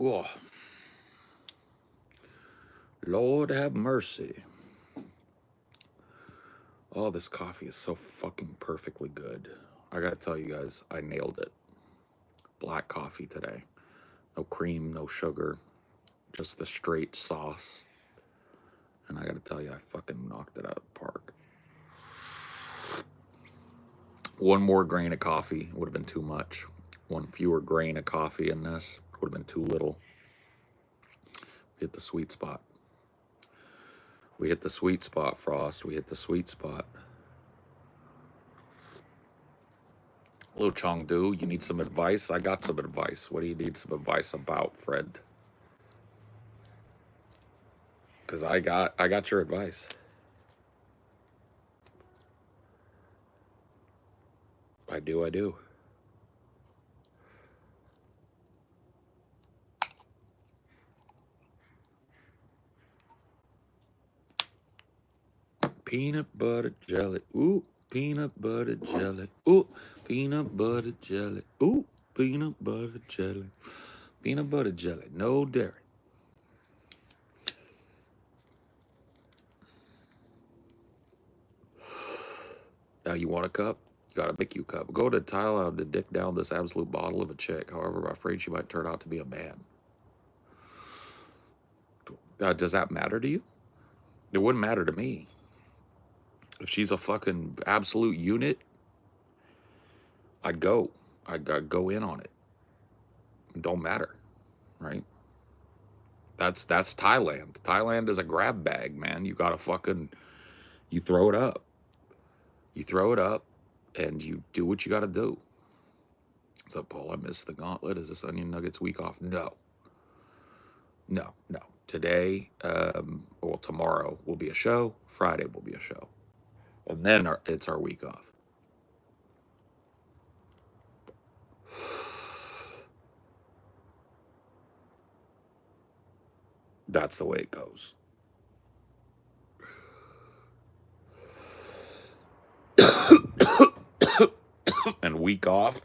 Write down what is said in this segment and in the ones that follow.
Oh, Lord have mercy. Oh, this coffee is so fucking perfectly good. I gotta tell you guys, I nailed it. Black coffee today. No cream, no sugar, just the straight sauce. And I gotta tell you, I fucking knocked it out of the park. One more grain of coffee would have been too much. One fewer grain of coffee in this would have been too little. We hit the sweet spot. We hit the sweet spot, Frost. We hit the sweet spot. Hello, Chongdu. You need some advice? I got some advice. What do you need some advice about, Fred? Because I got your advice. I do. Peanut butter jelly. Ooh, peanut butter jelly. Ooh, peanut butter jelly. Ooh, peanut butter jelly. Peanut butter jelly. No dairy. Now you want a cup? You got a McHugh cup. Go to Thailand to dick down this absolute bottle of a chick. However, I'm afraid she might turn out to be a man. Does that matter to you? It wouldn't matter to me. If she's a fucking absolute unit, I'd go. I'd go in on it. It don't matter, right? That's Thailand. Thailand is a grab bag, man. You gotta fucking, you throw it up. You throw it up, and you do what you gotta do. What's up, Paul? I missed the gauntlet. Is this Onion Nuggets week off? No. Today, well, tomorrow will be a show. Friday will be a show. And then it's our week off. That's the way it goes. And week off.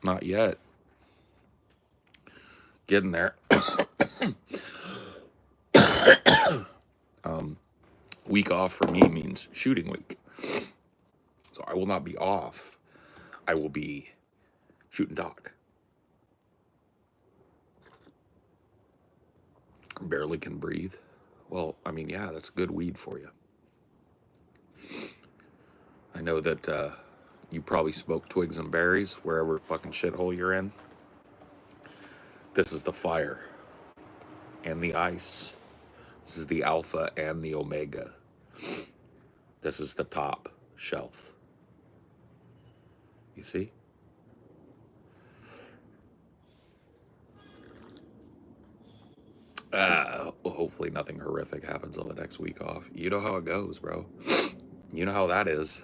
Not yet. Getting there. Week off for me means shooting week. So I will not be off. I will be shooting dog. Barely can breathe. Well, I mean, yeah, that's good weed for you. I know that you probably smoke twigs and berries wherever fucking shithole you're in. This is the fire and the ice. This is the alpha and the omega. This is the top shelf. You see? Hopefully nothing horrific happens on the next week off. You know how it goes, bro. You know how that is.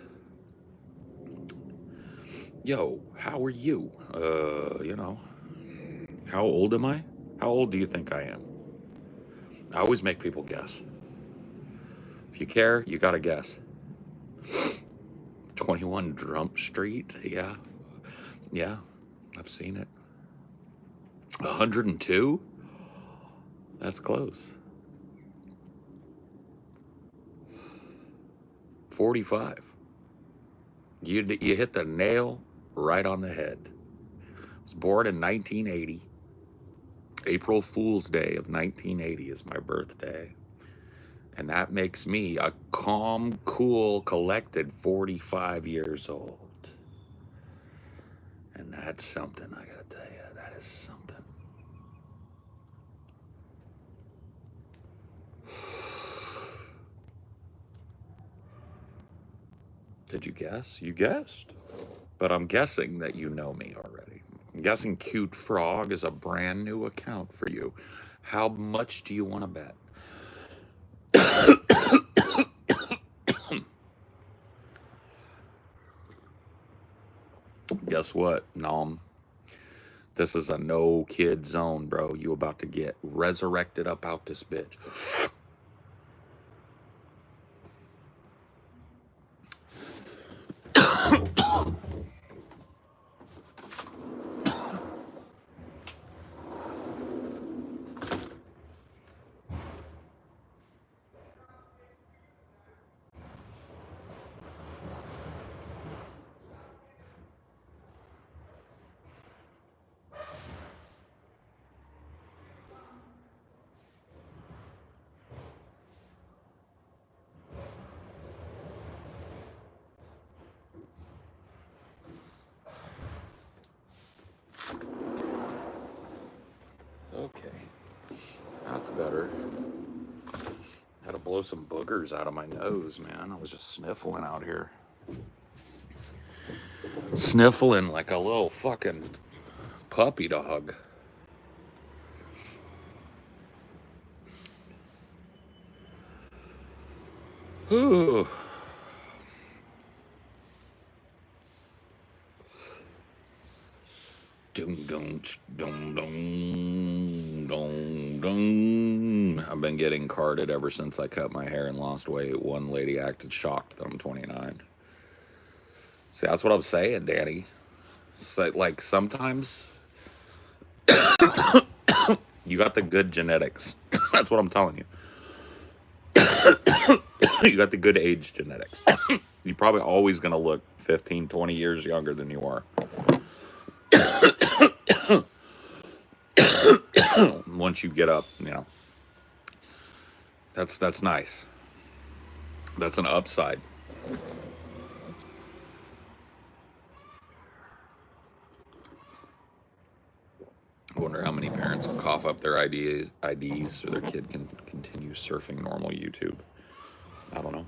Yo, how are you? You know. How old am I? How old do you think I am? I always make people guess. If you care, you gotta guess. 21 Drum Street? Yeah. Yeah, I've seen it. 102? That's close. 45. You hit the nail right on the head. I was born in 1980. April Fool's Day of 1980 is my birthday. And that makes me a calm, cool, collected 45 years old. And that's something, I gotta tell you. That is something. Did you guess? You guessed. But I'm guessing that you know me already. I'm guessing Cute Frog is a brand new account for you. How much do you want to bet? Guess what, Nom? This is a no kid zone, bro. You about to get resurrected up out this bitch. That's better. Had to blow some boogers out of my nose, man. I was just sniffling out here. Sniffling like a little fucking puppy dog. Ooh. Dum dum dum dum dum dum. I've been getting carded ever since I cut my hair and lost weight. One lady acted shocked that I'm 29. See, that's what I'm saying, Danny. So, like, sometimes you got the good genetics. That's what I'm telling you. You got the good age genetics. You're probably always going to look 15, 20 years younger than you are. Once you get up, you know. That's nice. That's an upside. I wonder how many parents will cough up their IDs so their kid can continue surfing normal YouTube. I don't know.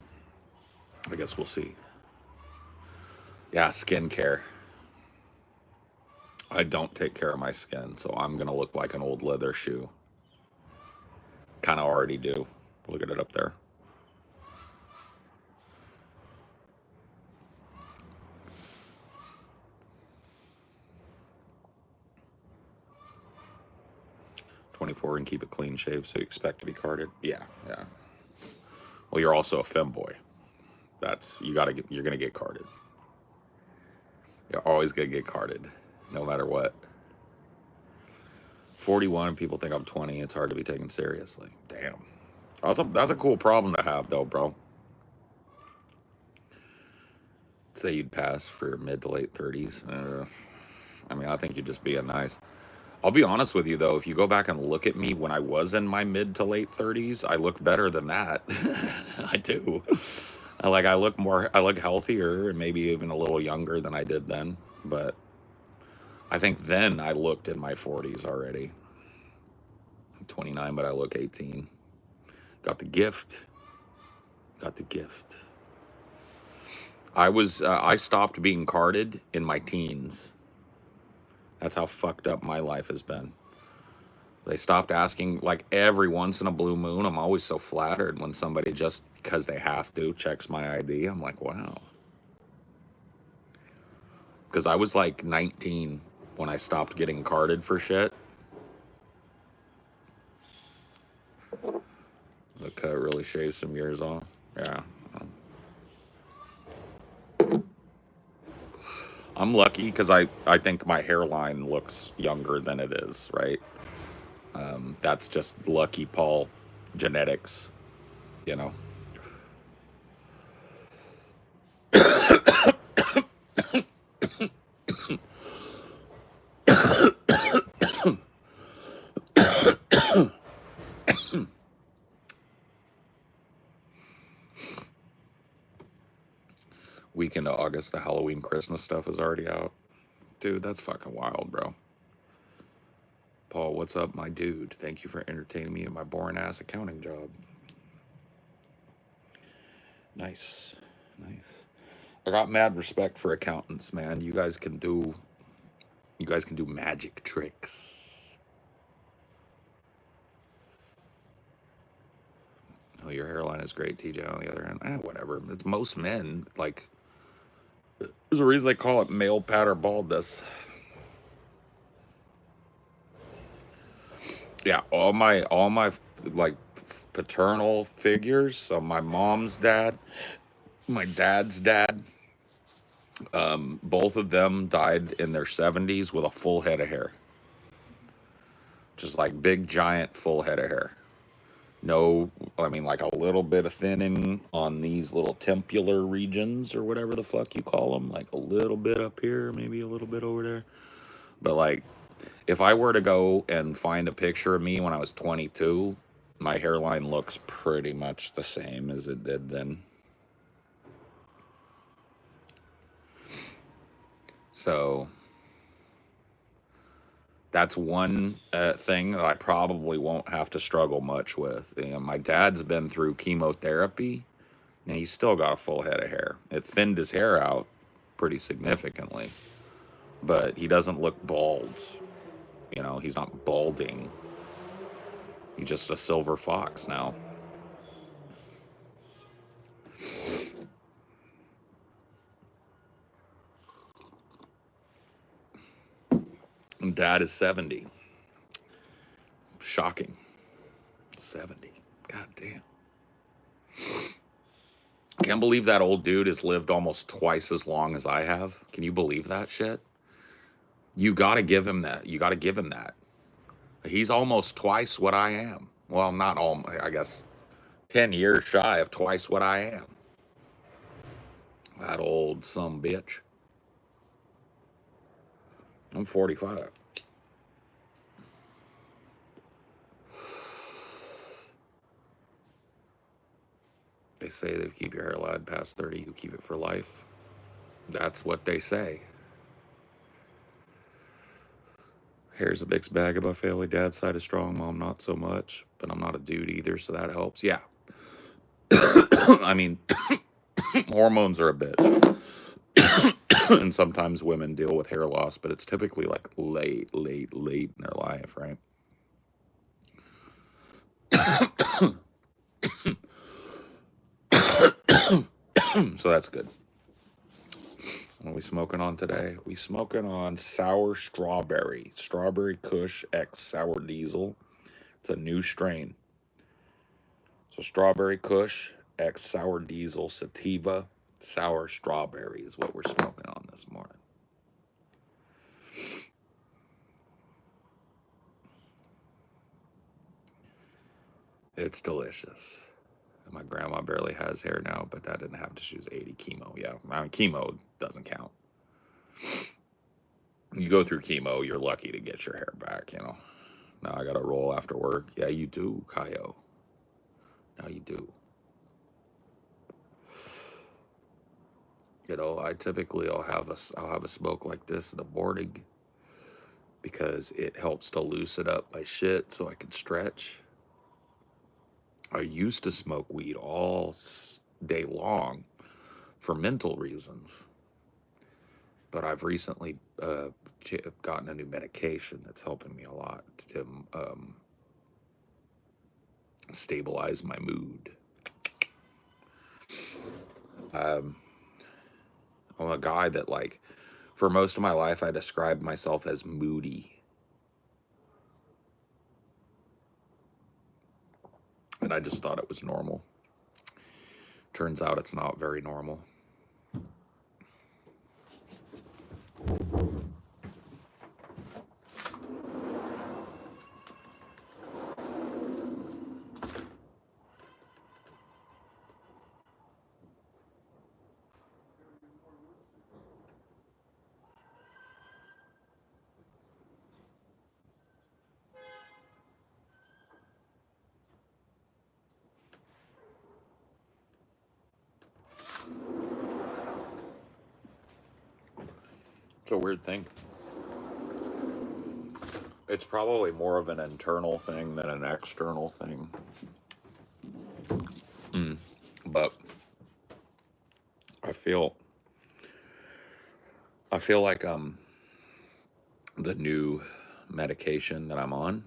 I guess we'll see. Yeah, skincare. I don't take care of my skin, so I'm going to look like an old leather shoe. Kind of already do. Look at it up there. .24 and keep it clean shaved, so you expect to be carded. Yeah, yeah. Well, you're also a femboy. You're gonna get carded. You're always gonna get carded, no matter what. 41, people think I'm 20. It's hard to be taken seriously. Damn. That's a cool problem to have, though, bro. Say you'd pass for mid to late 30s. I mean, I think you're just being nice. I'll be honest with you, though. If you go back and look at me when I was in my mid to late 30s, I look better than that. I do. I look healthier and maybe even a little younger than I did then. But I think then I looked in my 40s already. I'm 29, but I look 18. Got the gift. Got the gift. I stopped being carded in my teens. That's how fucked up my life has been. They stopped asking, like, every once in a blue moon. I'm always so flattered when somebody, just because they have to, checks my ID. I'm like, wow. Because I was like 19 when I stopped getting carded for shit. The cut really shaved some years off. Yeah. I'm lucky because I think my hairline looks younger than it is, right? That's just lucky Paul genetics, you know. Weekend of August, the Halloween Christmas stuff is already out. Dude, that's fucking wild, bro. Paul, what's up, my dude? Thank you for entertaining me in my boring ass accounting job. Nice. Nice. I got mad respect for accountants, man. You guys can do magic tricks. Oh, your hairline is great, TJ. On the other hand, whatever. It's most men. Like, there's a reason they call it male pattern baldness. Yeah, all my like paternal figures. So my mom's dad, my dad's dad, both of them died in their 70s with a full head of hair. Just like big, giant, full head of hair. No, I mean, like a little bit of thinning on these little tempular regions or whatever the fuck you call them. Like a little bit up here, maybe a little bit over there. But like, if I were to go and find a picture of me when I was 22, my hairline looks pretty much the same as it did then. So, That's one thing that I probably won't have to struggle much with. My dad's been through chemotherapy, and he's still got a full head of hair. It thinned his hair out pretty significantly, but he doesn't look bald. You know, he's not balding. He's just a silver fox now. And dad is 70. Shocking. 70. God damn. Can't believe that old dude has lived almost twice as long as I have. Can you believe that shit? You gotta give him that. You gotta give him that. He's almost twice what I am. Well, not all, I guess 10 years shy of twice what I am. That old some bitch. I'm 45. They say that if you keep your hair alive past 30, you keep it for life. That's what they say. Hair's a mixed bag of my family. Dad's side is strong, mom not so much. But I'm not a dude either, so that helps. Yeah. I mean, hormones are a bitch. And sometimes women deal with hair loss, but it's typically like late in their life, right? So that's good. What are we smoking on today? We smoking on sour strawberry. Strawberry Kush X Sour Diesel. It's a new strain. So Strawberry Kush X Sour Diesel Sativa Sour Strawberry is what we're smoking on this morning. It's delicious. My grandma barely has hair now, but that didn't happen. She was 80. Chemo, yeah. I mean, chemo doesn't count. You go through chemo, you're lucky to get your hair back, you know. Now I got to roll after work. Yeah, you do, Kaio. Now you do. You know, I typically I'll have a smoke like this in the morning because it helps to loosen up my shit so I can stretch. I used to smoke weed all day long for mental reasons, but I've recently gotten a new medication that's helping me a lot to stabilize my mood. I'm a guy that, like, for most of my life, I described myself as moody. And I just thought it was normal. Turns out it's not very normal. It's a weird thing. It's probably more of an internal thing than an external thing. But I feel like the new medication that I'm on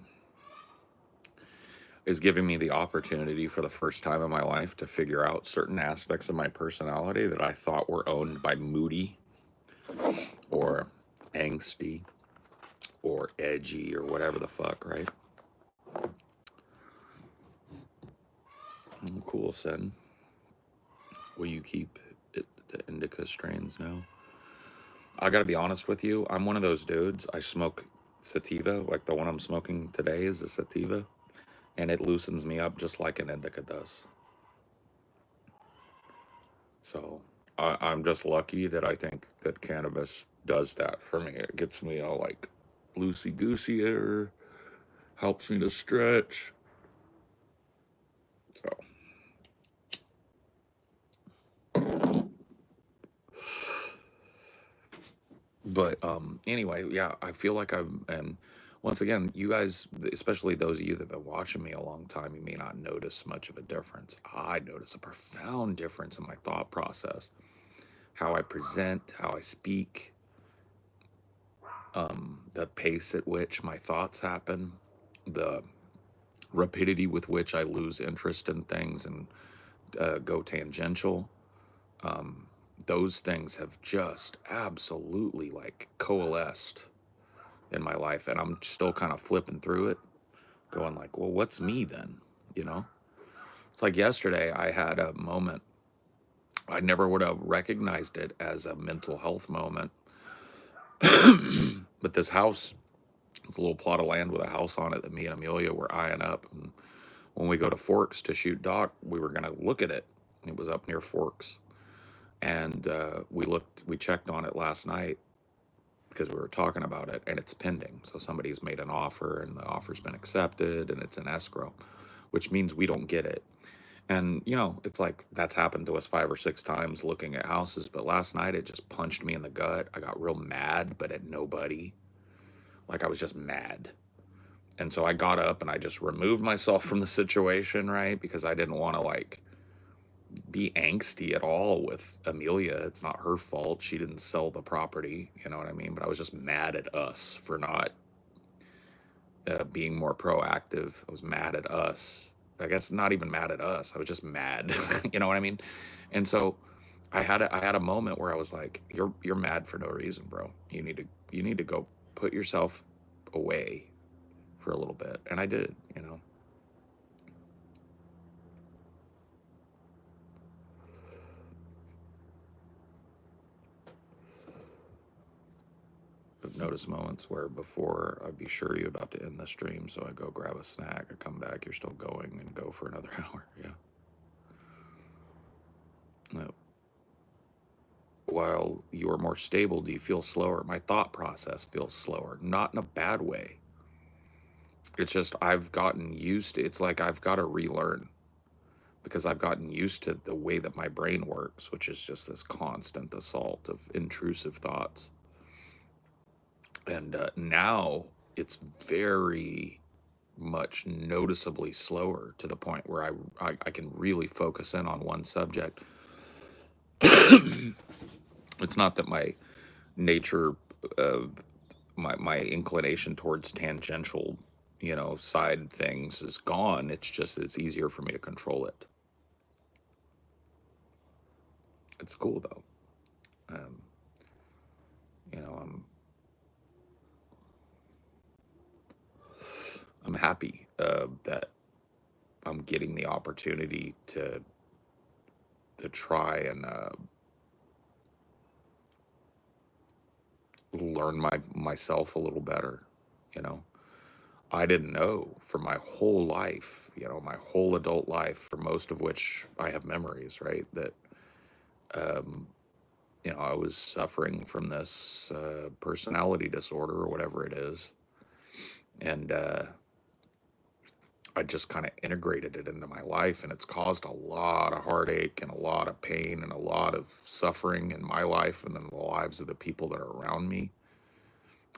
is giving me the opportunity for the first time in my life to figure out certain aspects of my personality that I thought were owned by moody or angsty or edgy or whatever the fuck, right? Cool, Sen. Will you keep it, the indica strains now? I gotta be honest with you. I'm one of those dudes. I smoke sativa, like the one I'm smoking today is a sativa, and it loosens me up just like an indica does. So I'm just lucky that I think that cannabis does that for me. It gets me all like loosey-goosey, helps me to stretch. So, but anyway, yeah, I feel like and Once again, you guys, especially those of you that have been watching me a long time, you may not notice much of a difference. I notice a profound difference in my thought process, how I present, how I speak, the pace at which my thoughts happen, the rapidity with which I lose interest in things and go tangential. Those things have just absolutely like coalesced in my life, and I'm still kind of flipping through it, going like, well, what's me then? You know, it's like yesterday I had a moment. I never would have recognized it as a mental health moment, but this house, it's a little plot of land with a house on it that me and Amelia were eyeing up. And when we go to Forks to shoot Doc, we were gonna look at it. It was up near Forks, and we checked on it last night because we were talking about it, and it's pending. So somebody's made an offer, and the offer's been accepted, and it's in escrow, which means we don't get it. And you know, it's like that's happened to us 5 or 6 times looking at houses. But last night it just punched me in the gut. I got real mad, but at nobody. Like I was just mad. And so I got up and I just removed myself from the situation, right? Because I didn't want to like be angsty at all with Amelia. It's not her fault. She didn't sell the property, you know what I mean? But I was just mad at us for not being more proactive. I was mad at us. I guess not even mad at us. I was just mad, you know what I mean? And so I had a moment where I was like, you're mad for no reason, bro. You need to go put yourself away for a little bit. And I did, you know. I've noticed moments where before I'd be sure you're about to end the stream, so I go grab a snack, I come back, you're still going, and go for another hour. Yeah. No. While you are more stable, do you feel slower? My thought process feels slower, not in a bad way. It's just I've gotten used to, it's like I've got to relearn because I've gotten used to the way that my brain works, which is just this constant assault of intrusive thoughts. And now it's very much noticeably slower to the point where I can really focus in on one subject. It's not that my nature of my inclination towards tangential, you know, side things is gone. It's just it's easier for me to control it. It's cool though. Um, you know, I'm happy that I'm getting the opportunity to try and learn myself a little better. You know, I didn't know for my whole life, you know, my whole adult life, for most of which I have memories, right? That you know, I was suffering from this personality disorder or whatever it is, and I just kind of integrated it into my life, and it's caused a lot of heartache and a lot of pain and a lot of suffering in my life and then the lives of the people that are around me.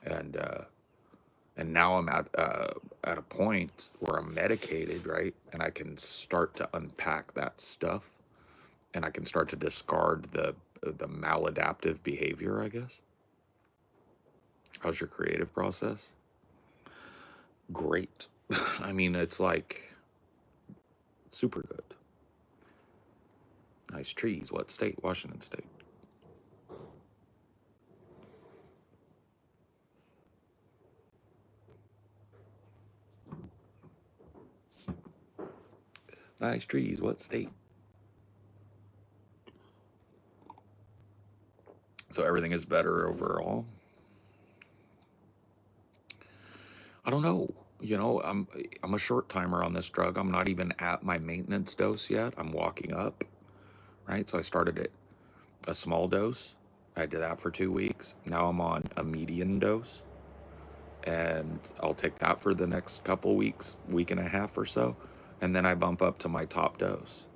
And now I'm at a point where I'm medicated, right? And I can start to unpack that stuff, and I can start to discard the maladaptive behavior, I guess. How's your creative process? Great. I mean, it's like super good. Nice trees. What state? Washington State. Nice trees. What state? So everything is better overall. I don't know. You know, I'm a short timer on this drug. I'm not even at my maintenance dose yet. I'm walking up, right? So I started at a small dose. I did that for 2 weeks. Now I'm on a median dose, and I'll take that for the next couple weeks, week and a half or so, and then I bump up to my top dose,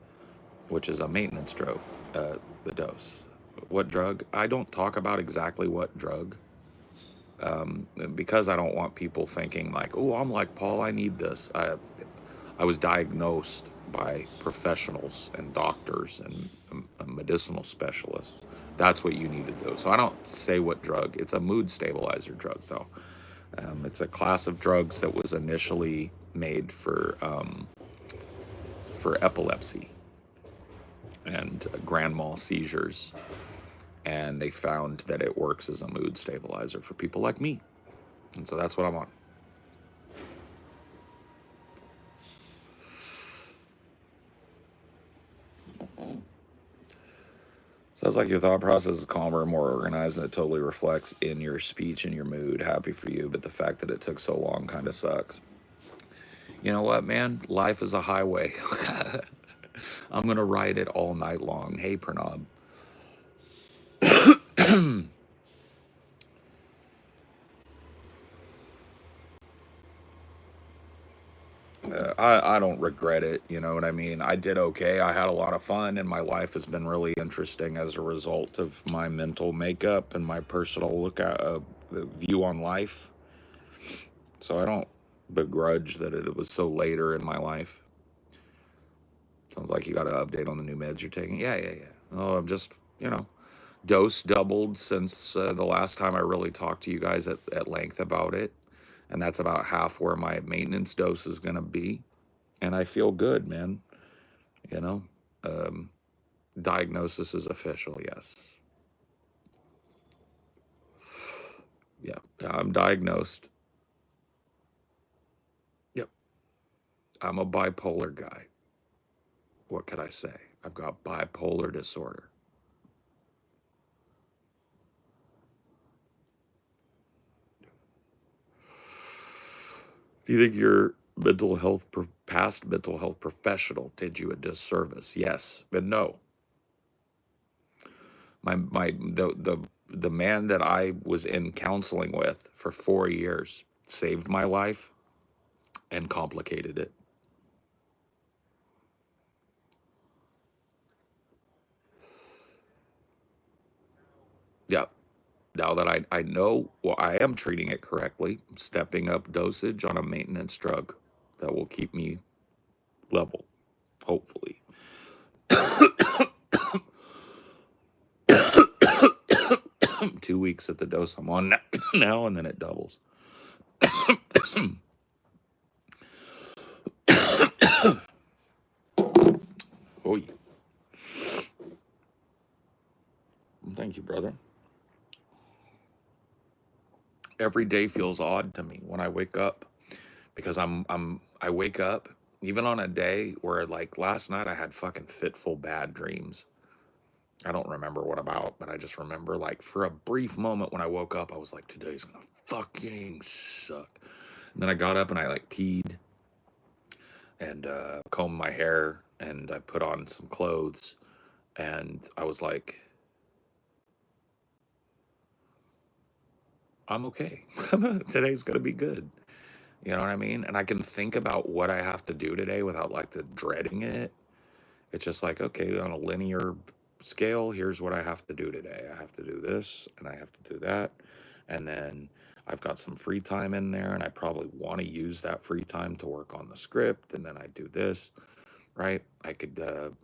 which is a maintenance drug. The dose. What drug? I don't talk about exactly what drug because I don't want people thinking like, oh, I'm like Paul, I need this. I was diagnosed by professionals and doctors and medicinal specialists. That's what you need to do. So I don't say what drug. It's a mood stabilizer drug, though. It's a class of drugs that was initially made for epilepsy and grand mal seizures, and they found that it works as a mood stabilizer for people like me, and so that's what I'm on. Sounds like your thought process is calmer, more organized, and it totally reflects in your speech and your mood. Happy for you, but the fact that it took so long kind of sucks. You know what, man? Life is a highway. I'm gonna ride it all night long. Hey, Pranav. I don't regret it. You know what I mean? I did okay. I had a lot of fun, and my life has been really interesting as a result of my mental makeup and my personal look at view on life. So I don't begrudge that it was so later in my life. Sounds like you got an update on the new meds you're taking. Yeah, yeah, yeah. Oh, I'm just, dose doubled since the last time I really talked to you guys at length about it. And that's about half where my maintenance dose is going to be. And I feel good, man. You know, diagnosis is official, yes. Yeah, I'm diagnosed. Yep, I'm a bipolar guy. What could I say? I've got bipolar disorder. Do you think your past mental health professional did you a disservice? Yes, but no. The man that I was in counseling with for 4 years saved my life and complicated it. Yeah. Now that I know, well, I am treating it correctly, stepping up dosage on a maintenance drug that will keep me level, hopefully. 2 weeks at the dose I'm on now, and then it doubles. Oh, yeah. Thank you, brother. Every day feels odd to me when I wake up because I wake up even on a day where like last night I had fucking fitful bad dreams. I don't remember what about, but I just remember like for a brief moment when I woke up, I was like, today's gonna fucking suck. And then I got up and I like peed and combed my hair and I put on some clothes and I was like, I'm okay. Today's gonna be good. You know what I mean? And I can think about what I have to do today without like the dreading it. It's just like, okay, on a linear scale, here's what I have to do today. I have to do this and I have to do that. And then I've got some free time in there and I probably want to use that free time to work on the script. And then I do this, right? I could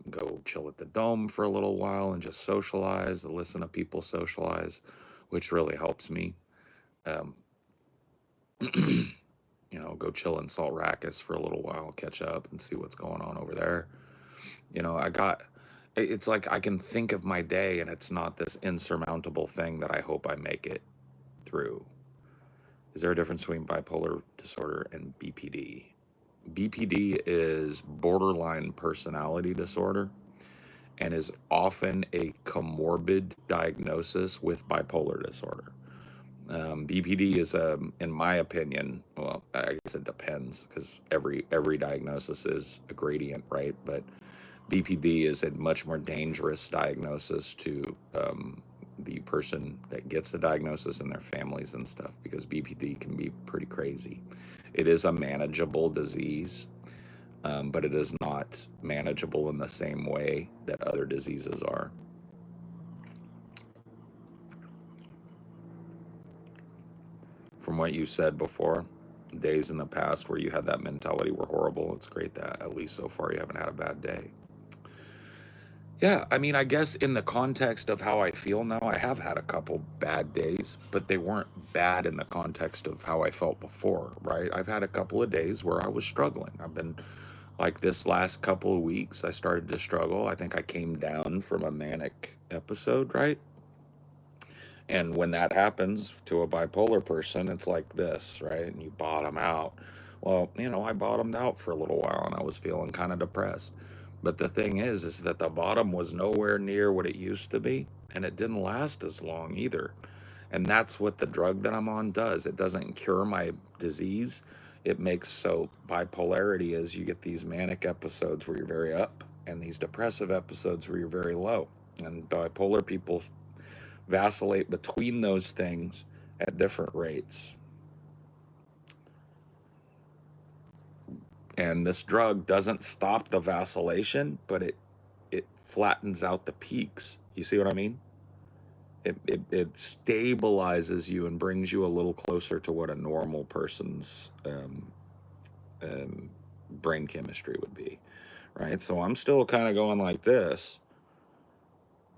go chill at the Dome for a little while and just socialize, listen to people socialize, which really helps me. Um, go chill in Salt Rackus for a little while, catch up and see what's going on over there. It's like I can think of my day and it's not this insurmountable thing that I hope I make it through. Is there a difference between bipolar disorder and BPD? BPD is borderline personality disorder and is often a comorbid diagnosis with bipolar disorder. BPD is, in my opinion, well, I guess it depends because every diagnosis is a gradient, right? But BPD is a much more dangerous diagnosis to the person that gets the diagnosis and their families and stuff because BPD can be pretty crazy. It is a manageable disease, but it is not manageable in the same way that other diseases are. from what you said before, days in the past where you had that mentality were horrible. It's great that at least so far you haven't had a bad day. Yeah, I mean, I guess in the context of how I feel now, I have had a couple bad days, but they weren't bad in the context of how I felt before, right? I've had a couple of days where I was struggling. I've been like this last couple of weeks, I started to struggle. I think I came down from a manic episode, right? And when that happens to a bipolar person, it's like this, right? And you bottom out. Well, I bottomed out for a little while and I was feeling kind of depressed. But the thing is that the bottom was nowhere near what it used to be, and it didn't last as long either. And that's what the drug that I'm on does. It doesn't cure my disease. It makes so bipolarity is you get these manic episodes where you're very up and these depressive episodes where you're very low. And bipolar people vacillate between those things at different rates. And this drug doesn't stop the vacillation, but it flattens out the peaks. You see what I mean? It stabilizes you and brings you a little closer to what a normal person's um, brain chemistry would be, right? So I'm still kind of going like this,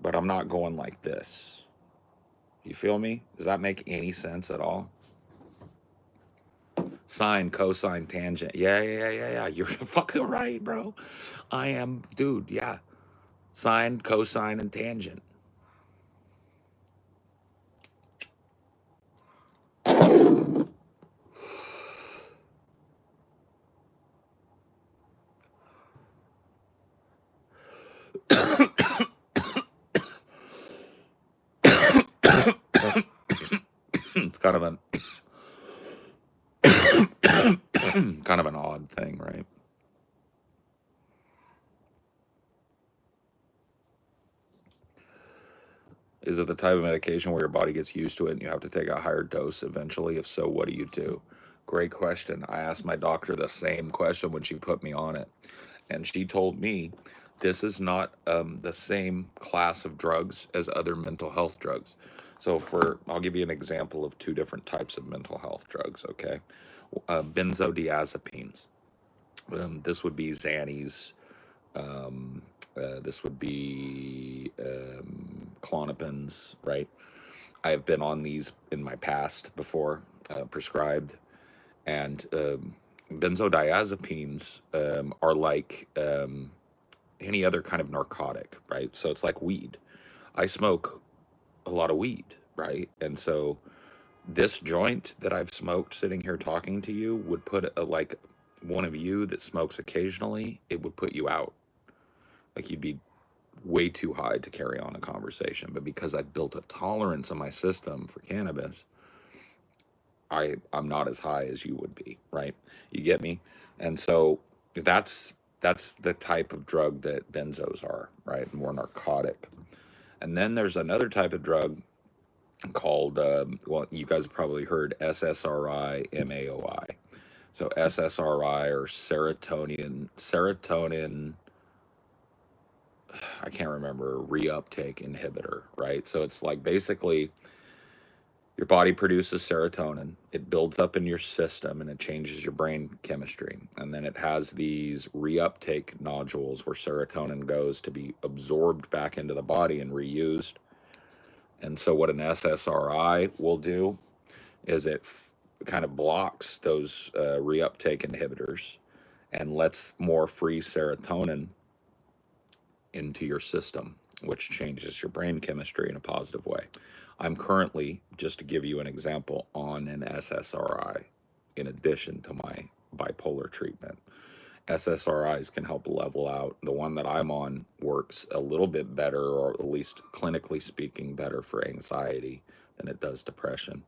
but I'm not going like this. You feel me? Does that make any sense at all? Sine, cosine, tangent. Yeah. You're fucking right, bro. I am, dude. Yeah. Sine, cosine, and tangent. It's kind of kind of an odd thing, right? Is it the type of medication where your body gets used to it and you have to take a higher dose eventually? If so, what do you do? Great question. I asked my doctor the same question when she put me on it. And she told me this is not the same class of drugs as other mental health drugs. So I'll give you an example of two different types of mental health drugs, okay? Benzodiazepines. This would be Xannies. This would be Clonopins, right? I have been on these in my past before, prescribed. And benzodiazepines are like any other kind of narcotic, right? So it's like weed. I smoke a lot of weed, right? And so this joint that I've smoked sitting here talking to you would put like one of you that smokes occasionally, it would put you out. Like you'd be way too high to carry on a conversation. But because I've built a tolerance in my system for cannabis, I'm not as high as you would be, right? You get me? And so that's the type of drug that benzos are, right? More narcotic. And then there's another type of drug called, well, you guys have probably heard SSRI, MAOI. So SSRI or serotonin, I can't remember, reuptake inhibitor, right? So it's like basically your body produces serotonin, it builds up in your system and it changes your brain chemistry. And then it has these reuptake nodules where serotonin goes to be absorbed back into the body and reused. And so what an SSRI will do is it kind of blocks those reuptake inhibitors and lets more free serotonin into your system, which changes your brain chemistry in a positive way. I'm currently, just to give you an example, on an SSRI in addition to my bipolar treatment. SSRIs can help level out. The one that I'm on works a little bit better, or at least clinically speaking, better for anxiety than it does depression.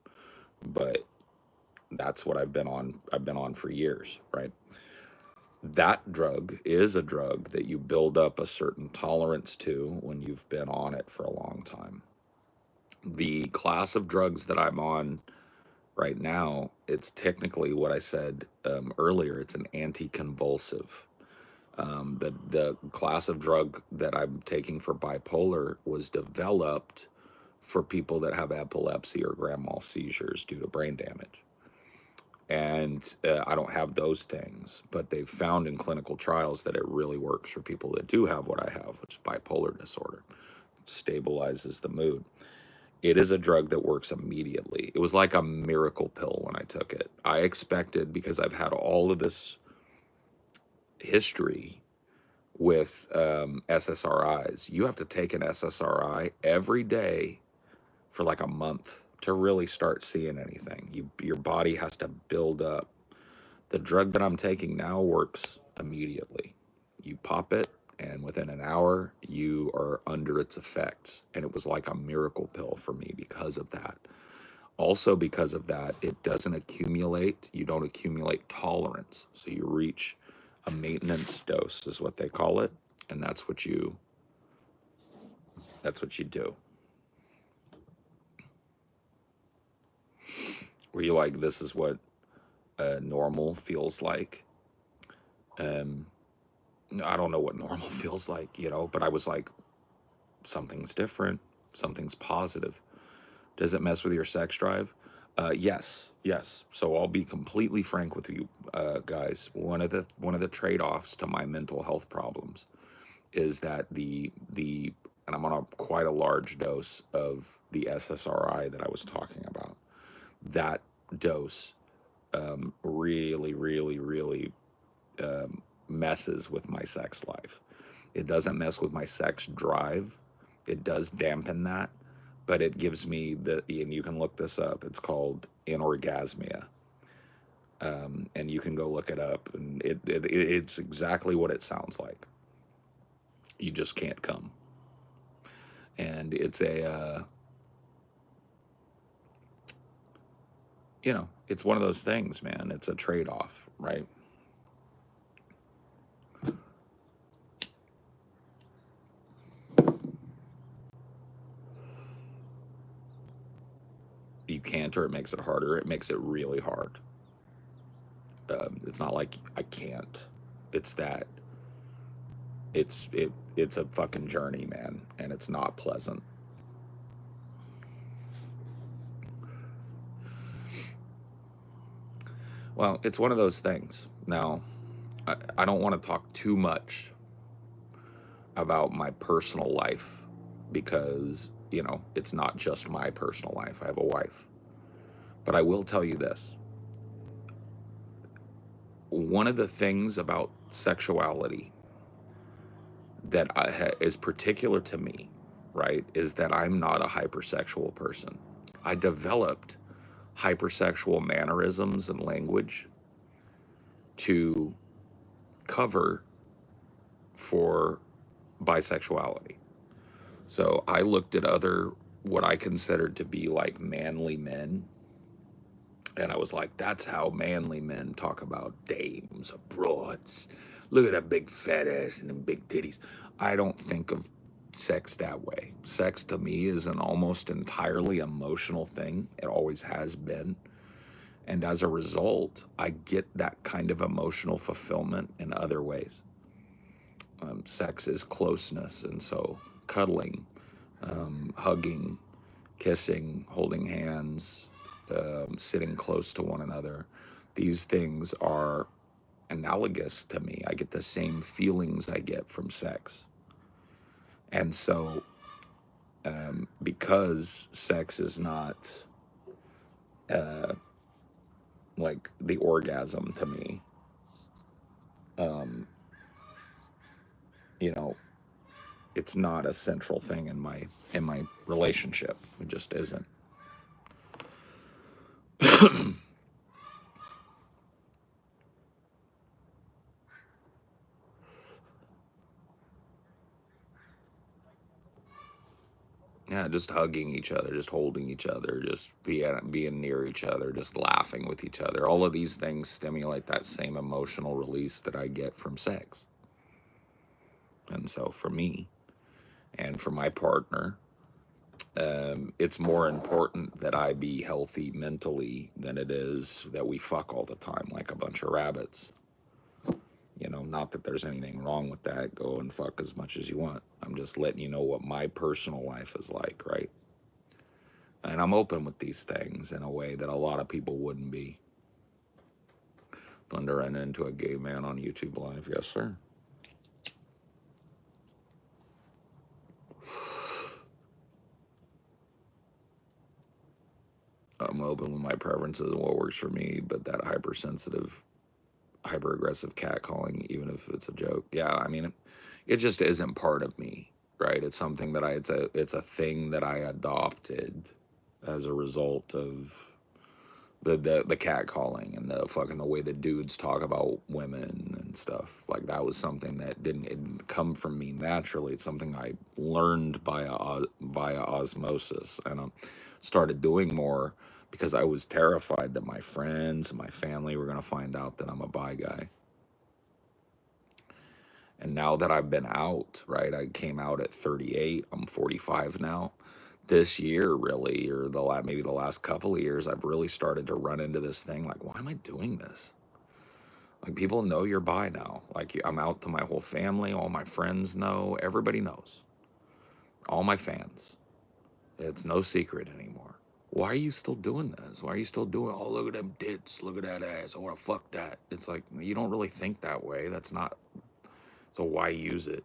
But that's what I've been on. I've been on for years, right? That drug is a drug that you build up a certain tolerance to when you've been on it for a long time. The class of drugs that I'm on right now, it's technically what I said earlier. It's an anticonvulsive. The class of drug that I'm taking for bipolar was developed for people that have epilepsy or grand mal seizures due to brain damage. And I don't have those things, but they've found in clinical trials that it really works for people that do have what I have, which is bipolar disorder. It stabilizes the mood. It is a drug that works immediately. It was like a miracle pill when I took it. I expected, because I've had all of this history with SSRIs, you have to take an SSRI every day for like a month to really start seeing anything. Your body has to build up. The drug that I'm taking now works immediately. You pop it, and within an hour, you are under its effects. And it was like a miracle pill for me because of that. Also, because of that, it doesn't accumulate. You don't accumulate tolerance. So you reach a maintenance dose, is what they call it. And that's what you do. Where you like, this is what normal feels like. Um, I don't know what normal feels like, but I was like, something's different, something's positive. Does it mess with your sex drive? Yes, yes. So I'll be completely frank with you, guys. One of the trade-offs to my mental health problems is that the and I'm on quite a large dose of the SSRI that I was talking about. That dose really, really, really messes with my sex life. It doesn't mess with my sex drive. It does dampen that, but it gives me and you can look this up. It's called anorgasmia. And you can go look it up, and it's exactly what it sounds like. You just can't come. And it's it's one of those things, man. It's a trade-off, right? You can't, or it makes it harder. It makes it really hard. It's not like I can't. It's that it's a fucking journey, man, and it's not pleasant. Well, it's one of those things. Now, I don't want to talk too much about my personal life because, it's not just my personal life. I have a wife. But I will tell you this. One of the things about sexuality that is particular to me, right, is that I'm not a hypersexual person. I developed hypersexual mannerisms and language to cover for bisexuality. So I looked at other, what I considered to be like manly men, and I was like, that's how manly men talk about dames or broads. Look at that big fat ass and them big titties. I don't think of sex that way. Sex to me is an almost entirely emotional thing. It always has been. And as a result, I get that kind of emotional fulfillment in other ways. Sex is closeness, and so cuddling, hugging, kissing, holding hands, sitting close to one another, these things are analogous to me. I get the same feelings I get from sex. And so, because sex is not like the orgasm to me, um, you know, it's not a central thing in my relationship. It just isn't. Yeah, just hugging each other, just holding each other, just being near each other, just laughing with each other. All of these things stimulate that same emotional release that I get from sex. And so for me and for my partner, it's more important that I be healthy mentally than it is that we fuck all the time like a bunch of rabbits. Not that there's anything wrong with that. Go and fuck as much as you want. I'm just letting you know what my personal life is like, right? And I'm open with these things in a way that a lot of people wouldn't be. Fun to run into a gay man on YouTube Live. Yes, sir. I'm open with my preferences and what works for me, but that hypersensitive, hyper-aggressive catcalling, even if it's a joke, yeah, I mean, it just isn't part of me, right? It's something that it's a thing that I adopted as a result of the catcalling and the way the dudes talk about women and stuff. Like, that was something that it didn't come from me naturally. It's something I learned via osmosis, and I started doing more because I was terrified that my friends and my family were going to find out that I'm a bi guy. And now that I've been out, right, I came out at 38, I'm 45 now. This year, really, or maybe the last couple of years, I've really started to run into this thing like, why am I doing this? Like, people know you're bi now. Like, I'm out to my whole family, all my friends know, everybody knows, all my fans. It's no secret anymore. Why are you still doing this? Why are you still doing, oh, look at them tits, look at that ass, I want to fuck that. It's like, you don't really think that way. That's not, so why use it?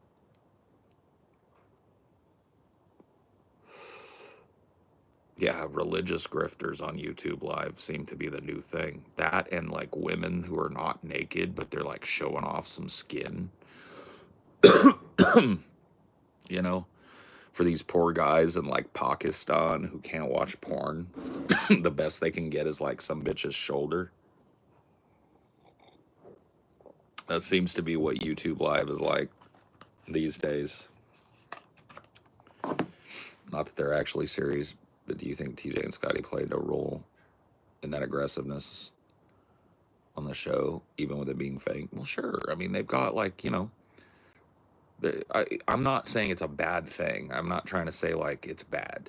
Yeah, religious grifters on YouTube Live seem to be the new thing. That and like women who are not naked, but they're like showing off some skin, you know, for these poor guys in like Pakistan who can't watch porn. The best they can get is like some bitch's shoulder. That seems to be what YouTube Live is like these days. Not that they're actually serious, but do you think TJ and Scotty played a role in that aggressiveness on the show, even with it being fake? Well, sure. I mean, they've got like, you know, I'm not saying it's a bad thing. I'm not trying to say like it's bad.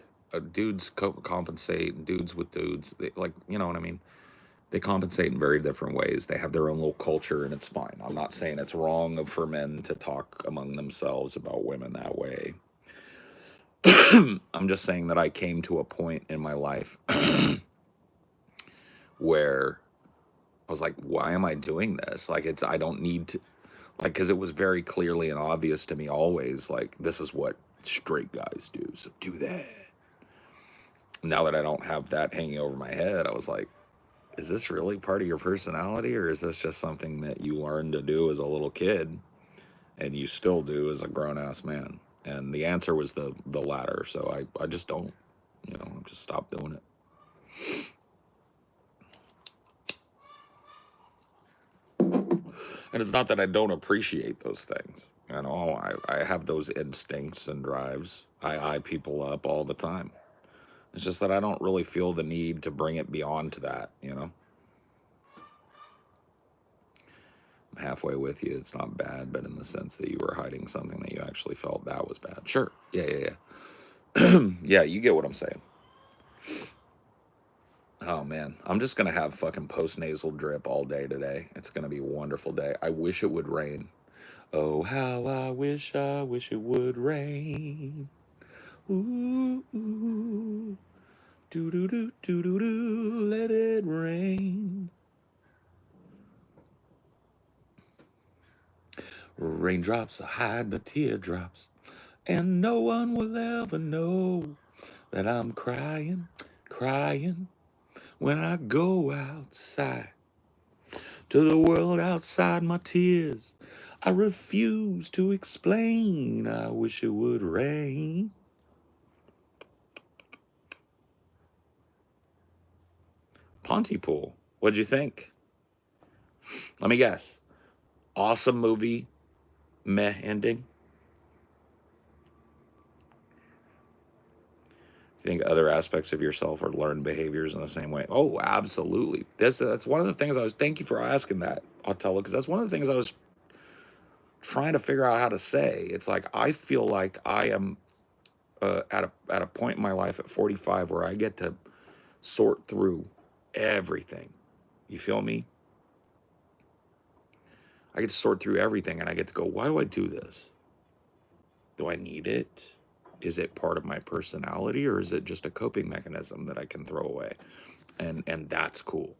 Dudes compensate, dudes with dudes, like, you know what I mean? They compensate in very different ways. They have their own little culture, and it's fine. I'm not saying it's wrong for men to talk among themselves about women that way. I'm just saying that I came to a point in my life where I was like, why am I doing this? Like, I don't need to, like, because it was very clearly and obvious to me always, like, this is what straight guys do, so do that. Now that I don't have that hanging over my head, I was like, is this really part of your personality, or is this just something that you learned to do as a little kid and you still do as a grown-ass man? And the answer was the latter, so I just don't, you know, I just stopped doing it. And it's not that I don't appreciate those things. You know, I have those instincts and drives. I eye people up all the time. It's just that I don't really feel the need to bring it beyond to that, you know? I'm halfway with you. It's not bad, but in the sense that you were hiding something that you actually felt that was bad. Sure. Yeah. Yeah, you get what I'm saying. Oh, man. I'm just going to have fucking post-nasal drip all day today. It's going to be a wonderful day. I wish it would rain. Oh, how I wish it would rain. Ooh, ooh. Do, let it rain. Raindrops hide the teardrops, and no one will ever know that I'm crying, crying when I go outside. To the world outside my tears, I refuse to explain. I wish it would rain. Pontypool, what'd you think? Let me guess. Awesome movie, meh ending. You think other aspects of yourself are learned behaviors in the same way? Oh, absolutely. That's one of the things thank you for asking that, Otello, because that's one of the things I was trying to figure out how to say. It's like, I feel like I am at a point in my life at 45 where I get to sort through everything. You feel me? I get to sort through everything, and I get to go, why do I do this? Do I need it? Is it part of my personality, or is it just a coping mechanism that I can throw away? And that's cool.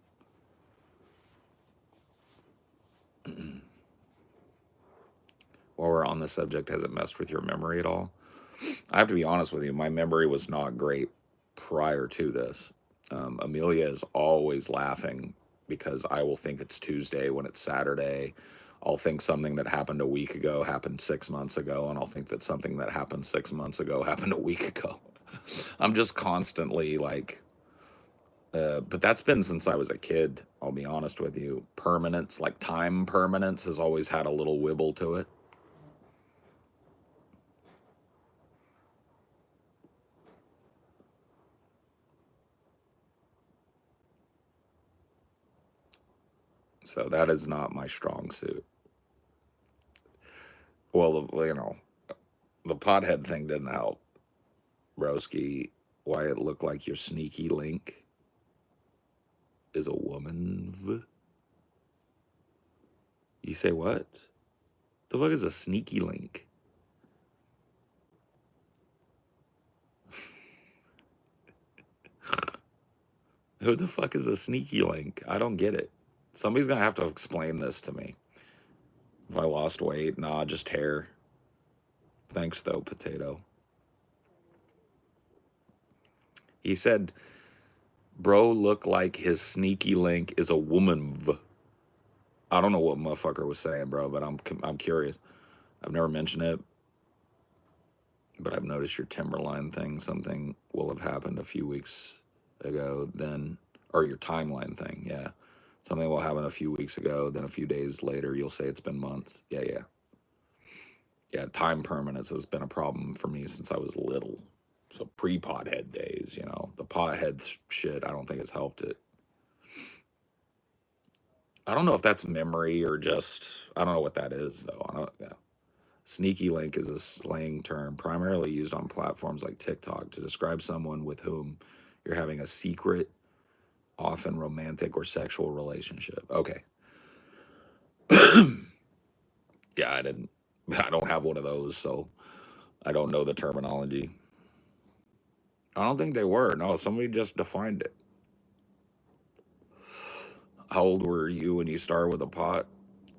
While we're on the subject, has it messed with your memory at all? I have to be honest with you, my memory was not great prior to this. Amelia is always laughing because I will think it's Tuesday when it's Saturday. I'll think something that happened a week ago happened 6 months ago, and I'll think that something that happened 6 months ago happened a week ago. I'm just constantly like, but that's been since I was a kid, I'll be honest with you. Permanence, like time permanence, has always had a little wibble to it. So that is not my strong suit. Well, the pothead thing didn't help. Broski, why it looked like your sneaky link is a woman. You say what? The fuck is a sneaky link? Who the fuck is a sneaky link? I don't get it. Somebody's gonna have to explain this to me. If I lost weight, nah, just hair. Thanks though, potato. He said, bro look like his sneaky link is a woman. I don't know what motherfucker was saying, bro, but I'm curious. I've never mentioned it, but I've noticed your Timberline thing. Something will have happened a few weeks ago, then, or your timeline thing, yeah. Something will happen a few weeks ago, then a few days later, you'll say it's been months. Yeah, yeah. Yeah, time permanence has been a problem for me since I was little. So pre-pothead days, the pothead shit, I don't think has helped it. I don't know if that's memory or just, I don't know what that is, though. I don't, yeah. Sneaky link is a slang term primarily used on platforms like TikTok to describe someone with whom you're having a secret, often romantic or sexual relationship. Okay. Yeah, I don't have one of those, so I don't know the terminology. I don't think they were. No, somebody just defined it. How old were you when you started with a pot?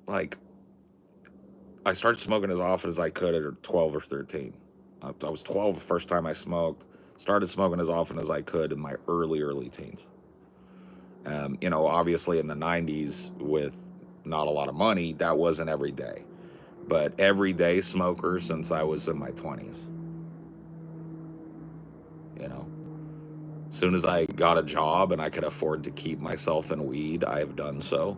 Like, I started smoking as often as I could at 12 or 13. I was 12 the first time I smoked. Started smoking as often as I could in my early teens. Obviously in the 90s with not a lot of money, that wasn't every day. But everyday smoker since I was in my 20s. You know, as soon as I got a job and I could afford to keep myself in weed, I've done so.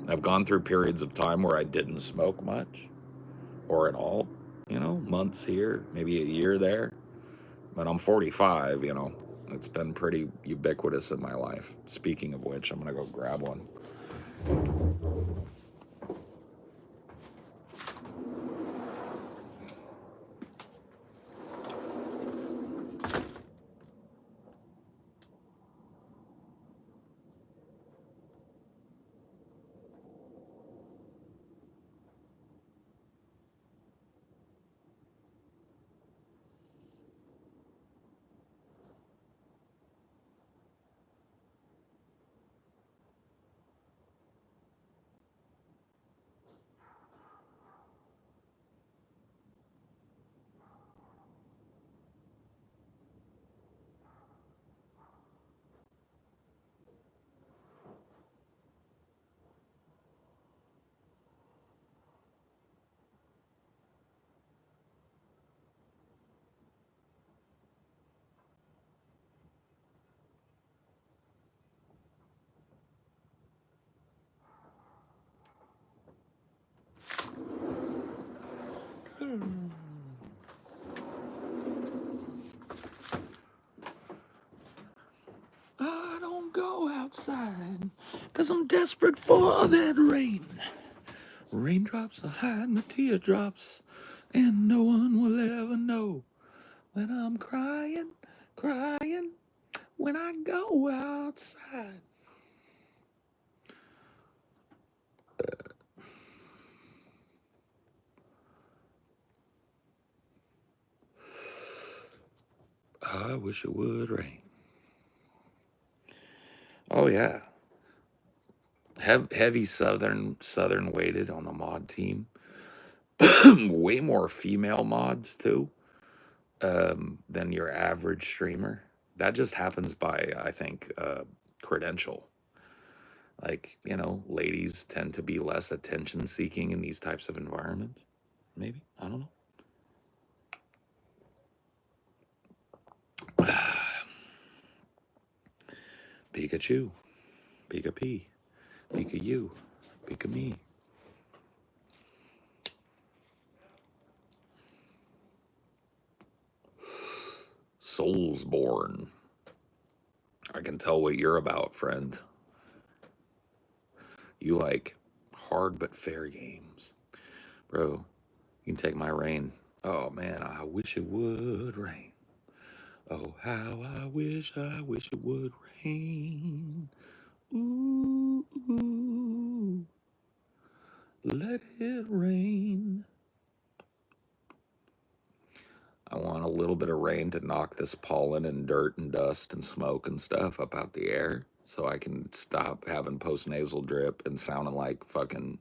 I've gone through periods of time where I didn't smoke much or at all, months here, maybe a year there. But I'm 45, it's been pretty ubiquitous in my life. Speaking of which, I'm going to go grab one. I don't go outside because I'm desperate for that rain. Raindrops are hiding the teardrops, and no one will ever know when I'm crying, crying when I go outside. I wish it would rain. Oh, yeah. Heavy southern weighted on the mod team. Way more female mods too, than your average streamer. That just happens by, I think, credential. Like, ladies tend to be less attention seeking in these types of environments. Maybe. I don't know. Pikachu. Pika P. Pika you. Pika me. Soulsborne. I can tell what you're about, friend. You like hard but fair games. Bro, you can take my rain. Oh man, I wish it would rain. Oh, how I wish it would rain. Ooh, ooh, let it rain. I want a little bit of rain to knock this pollen and dirt and dust and smoke and stuff up out the air so I can stop having postnasal drip and sounding like fucking,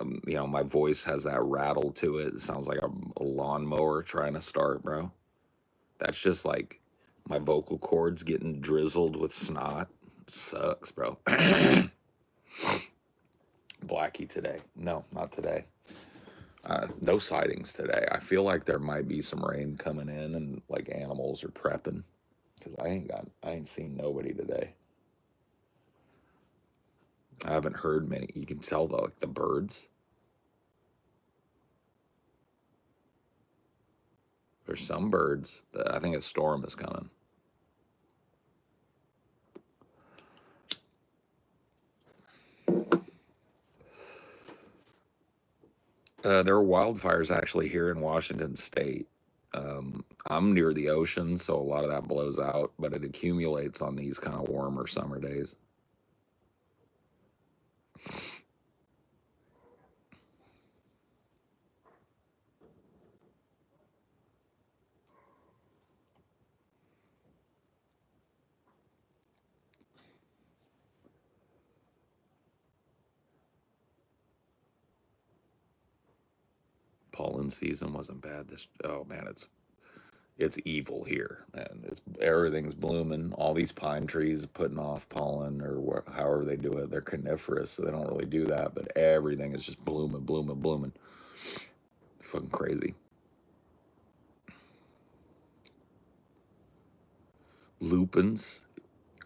my voice has that rattle to it. It sounds like a lawnmower trying to start, bro. That's just like my vocal cords getting drizzled with snot. Sucks, bro. Blackie today. No, not today. No sightings today. I feel like there might be some rain coming in and like animals are prepping because I ain't seen nobody today. I haven't heard many. You can tell like the birds. There's some birds, but I think a storm is coming. There are wildfires actually here in Washington State. I'm near the ocean, so a lot of that blows out, but it accumulates on these kind of warmer summer days. Pollen season wasn't bad. Oh man, it's evil here, man. Everything's blooming. All these pine trees putting off pollen or however they do it. They're coniferous, so they don't really do that. But everything is just blooming, blooming, blooming. It's fucking crazy. Lupins,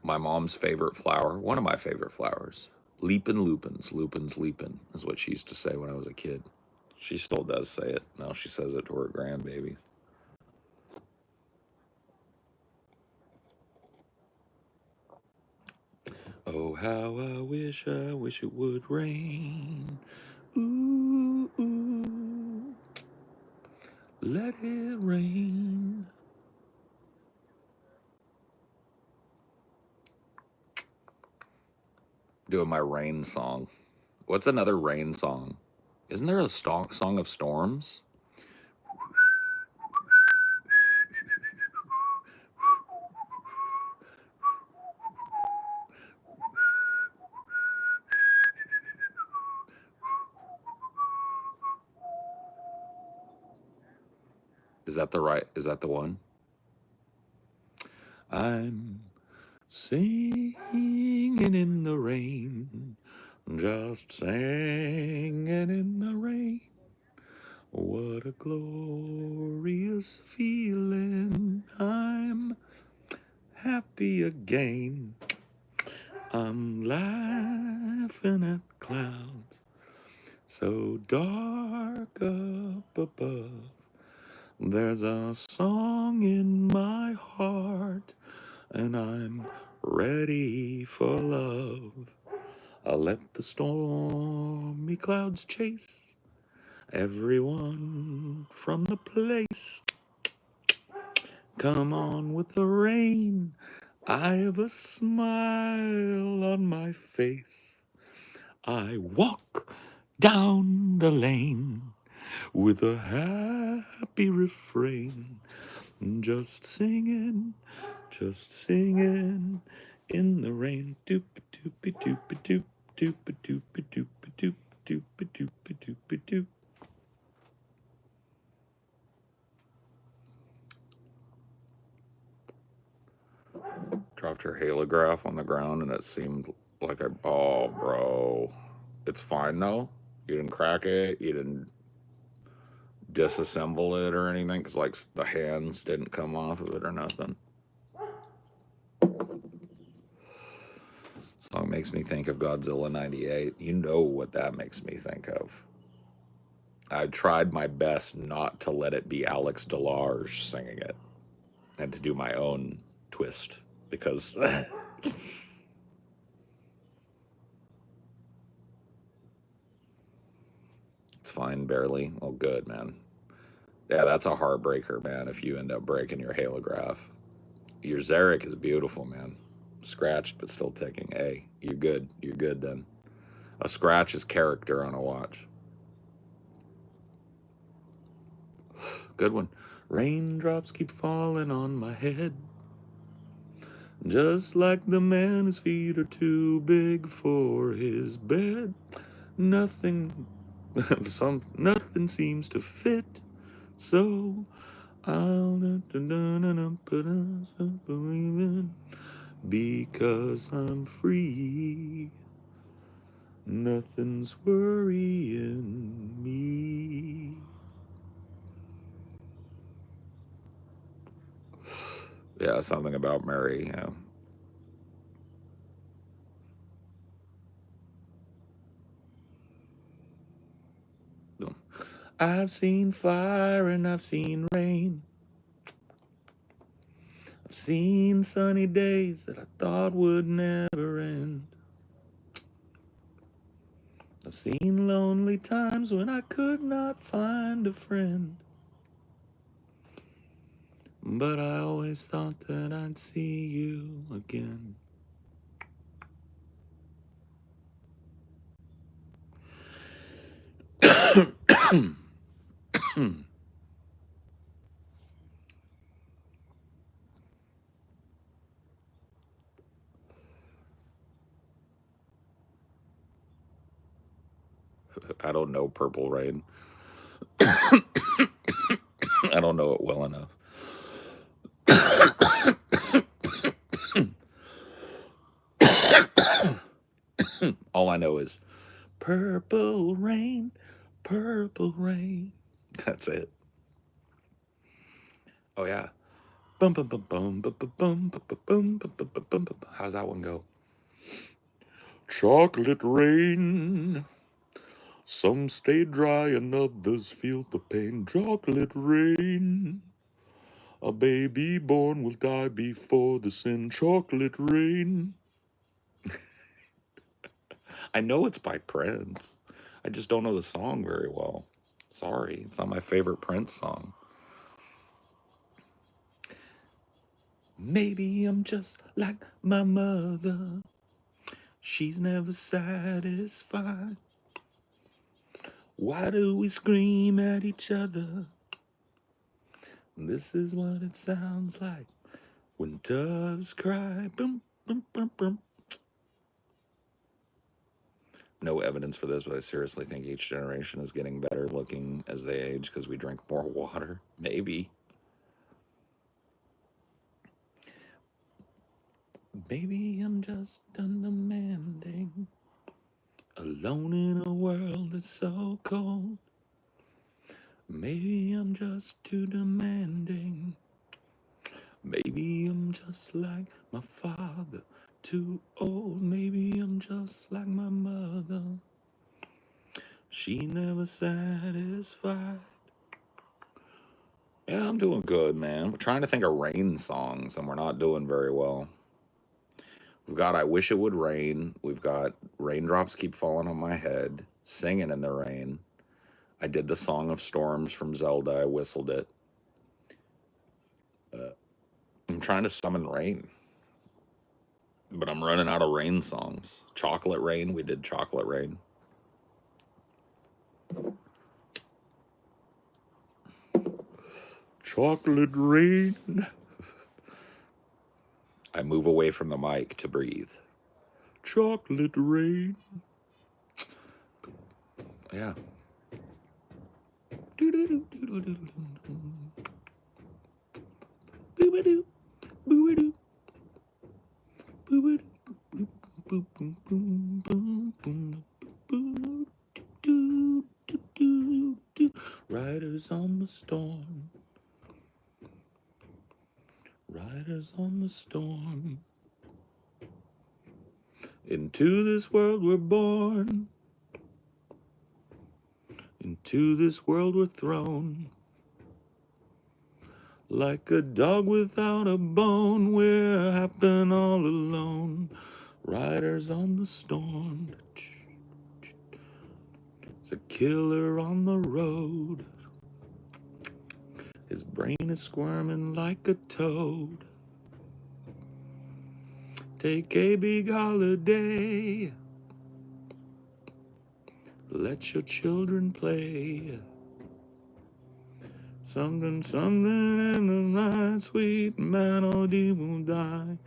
my mom's favorite flower. One of my favorite flowers. Leapin' lupins, lupins leapin' is what she used to say when I was a kid. She still does say it. Now she says it to her grandbabies. Oh, how I wish it would rain. Ooh, ooh, let it rain. Doing my rain song. What's another rain song? Isn't there a song of storms? Is that the one? I'm singing in the rain, just singing in the rain. What a glorious feeling. I'm happy again. I'm laughing at clouds so dark up above. There's a song in my heart, and I'm ready for love. I'll let the stormy clouds chase everyone from the place. Come on with the rain. I have a smile on my face. I walk down the lane with a happy refrain. Just singing in the rain. Doop doop doop doop Dropped her halograph on the ground and it seemed like oh, bro. It's fine though. You didn't crack it. You didn't disassemble it or anything because, like, the hands didn't come off of it or nothing. Song makes me think of Godzilla 98. You know what that makes me think of. I tried my best not to let it be Alex DeLarge singing it and to do my own twist because it's fine, barely. Oh, good, man. Yeah, that's a heartbreaker, man, if you end up breaking your halograph. Your Zarek is beautiful, man. Scratched, but still ticking. Hey, you're good. You're good then. A scratch is character on a watch. Good one. Raindrops keep falling on my head. Just like the man whose feet are too big for his bed. Nothing, nothing seems to fit. So I'll because I'm free. Nothing's worrying me. Yeah, something about Mary. Yeah. I've seen fire and I've seen rain. I've seen sunny days that I thought would never end. I've seen lonely times when I could not find a friend. But I always thought that I'd see you again. I don't know Purple Rain. I don't know it well enough. All I know is purple rain, purple rain. That's it. Oh yeah. Bum bum bum bum bum bum bum bum bum bum bum bum bum. How's that one go? Chocolate rain. Some stay dry and others feel the pain. Chocolate rain. A baby born will die before the sin. Chocolate rain. I know it's by Prince. I just don't know the song very well. Sorry, it's not my favorite Prince song. Maybe I'm just like my mother. She's never satisfied. Why do we scream at each other? This is what it sounds like when doves cry. Boom, boom, boom, boom. No evidence for this, but I seriously think each generation is getting better looking as they age because we drink more water. Maybe. Maybe I'm just undemanding. Alone in a world that's so cold. Maybe I'm just too demanding. Maybe I'm just like my father, too old. Maybe I'm just like my mother. She never satisfied. Yeah, I'm doing good, man. We're trying to think of rain songs, and we're not doing very well. We've got I Wish It Would Rain. We've got Raindrops Keep Falling on My Head, Singing in the Rain. I did the Song of Storms from Zelda. I whistled it. I'm trying to summon rain, but I'm running out of rain songs. Chocolate Rain, we did Chocolate Rain. Chocolate Rain. I move away from the mic to breathe. Chocolate Rain. Yeah. Riders on the storm. Riders on the storm. Into this world we're born. Into this world we're thrown. Like a dog without a bone, we're happen all alone. Riders on the storm. It's a killer on the road. His brain is squirming like a toad. Take a big holiday. Let your children play. Something, something in the night, sweet melody will die.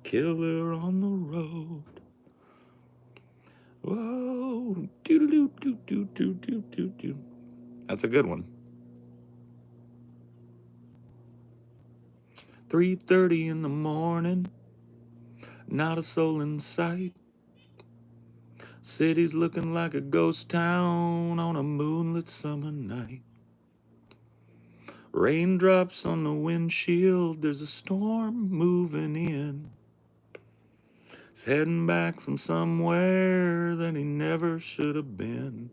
Killer on the road. Whoa, doo doo doo doo doo doo doo. That's a good one. 3:30 in the morning, not a soul in sight. City's looking like a ghost town on a moonlit summer night. Raindrops on the windshield, there's a storm moving in. He's heading back from somewhere that he never should have been.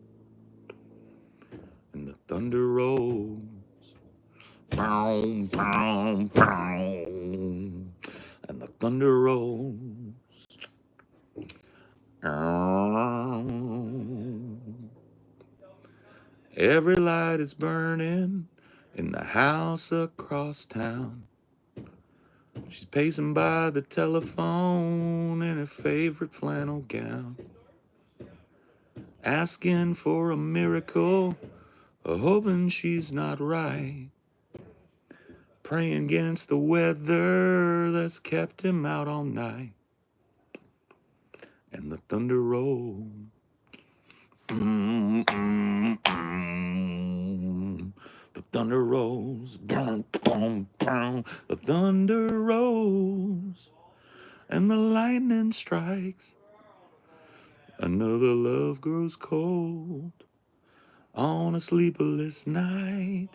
And the thunder rolls. Boom, boom, boom. And the thunder rolls. Every light is burning in the house across town. She's pacing by the telephone in her favorite flannel gown, asking for a miracle, hoping she's not right, praying against the weather that's kept him out all night. And the thunder rolls. The thunder rolls. The thunder rolls. And the lightning strikes. Another love grows cold on a sleepless night.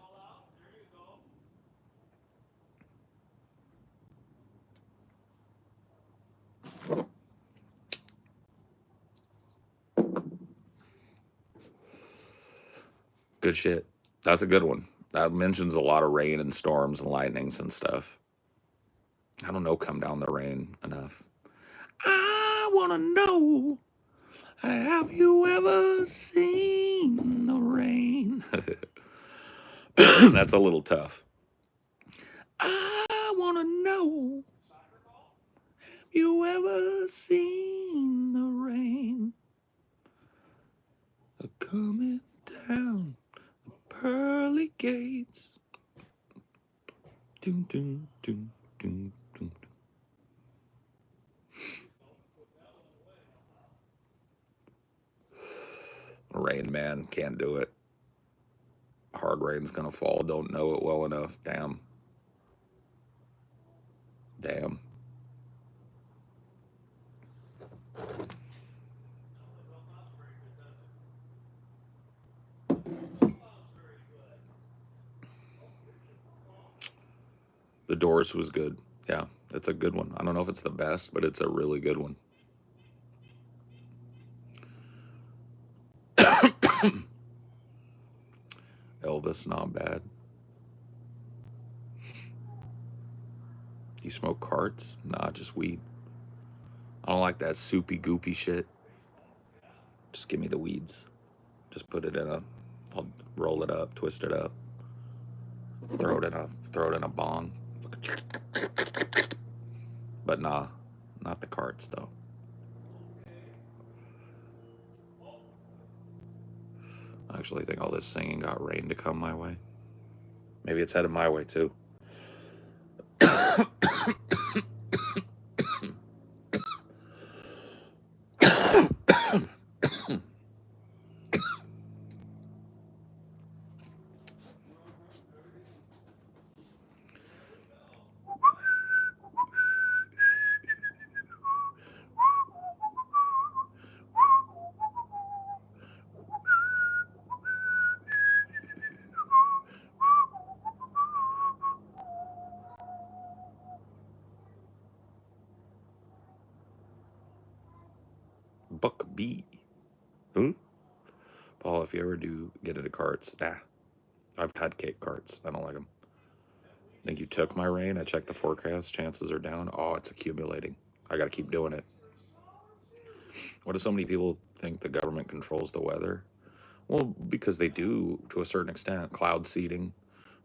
Good shit. That's a good one. That mentions a lot of rain and storms and lightnings and stuff. I don't know, come down the rain enough. I want to know, have you ever seen the rain? That's a little tough. I want to know, have you ever seen the rain coming down the pearly gates? Doom, doom, doom, doom, doom. Rain Man, can't do it. Hard rain's gonna fall, don't know it well enough. Damn. Damn. The Doors was good. Yeah, it's a good one. I don't know if it's the best, but it's a really good one. Elvis, not bad. You smoke carts? Nah, just weed. I don't like that soupy, goopy shit. Just give me the weeds. Just put it in a, I'll roll it up, twist it up, throw it in a bong. But nah, not the carts though. I actually think all this singing got rain to come my way. Maybe it's headed my way too. Buck B. Who? Paul, if you ever do get into carts, I've had cake carts. I don't like them. Think you took my rain? I checked the forecast. Chances are down. Oh, it's accumulating. I got to keep doing it. What do so many people think the government controls the weather? Well, because they do to a certain extent. Cloud seeding,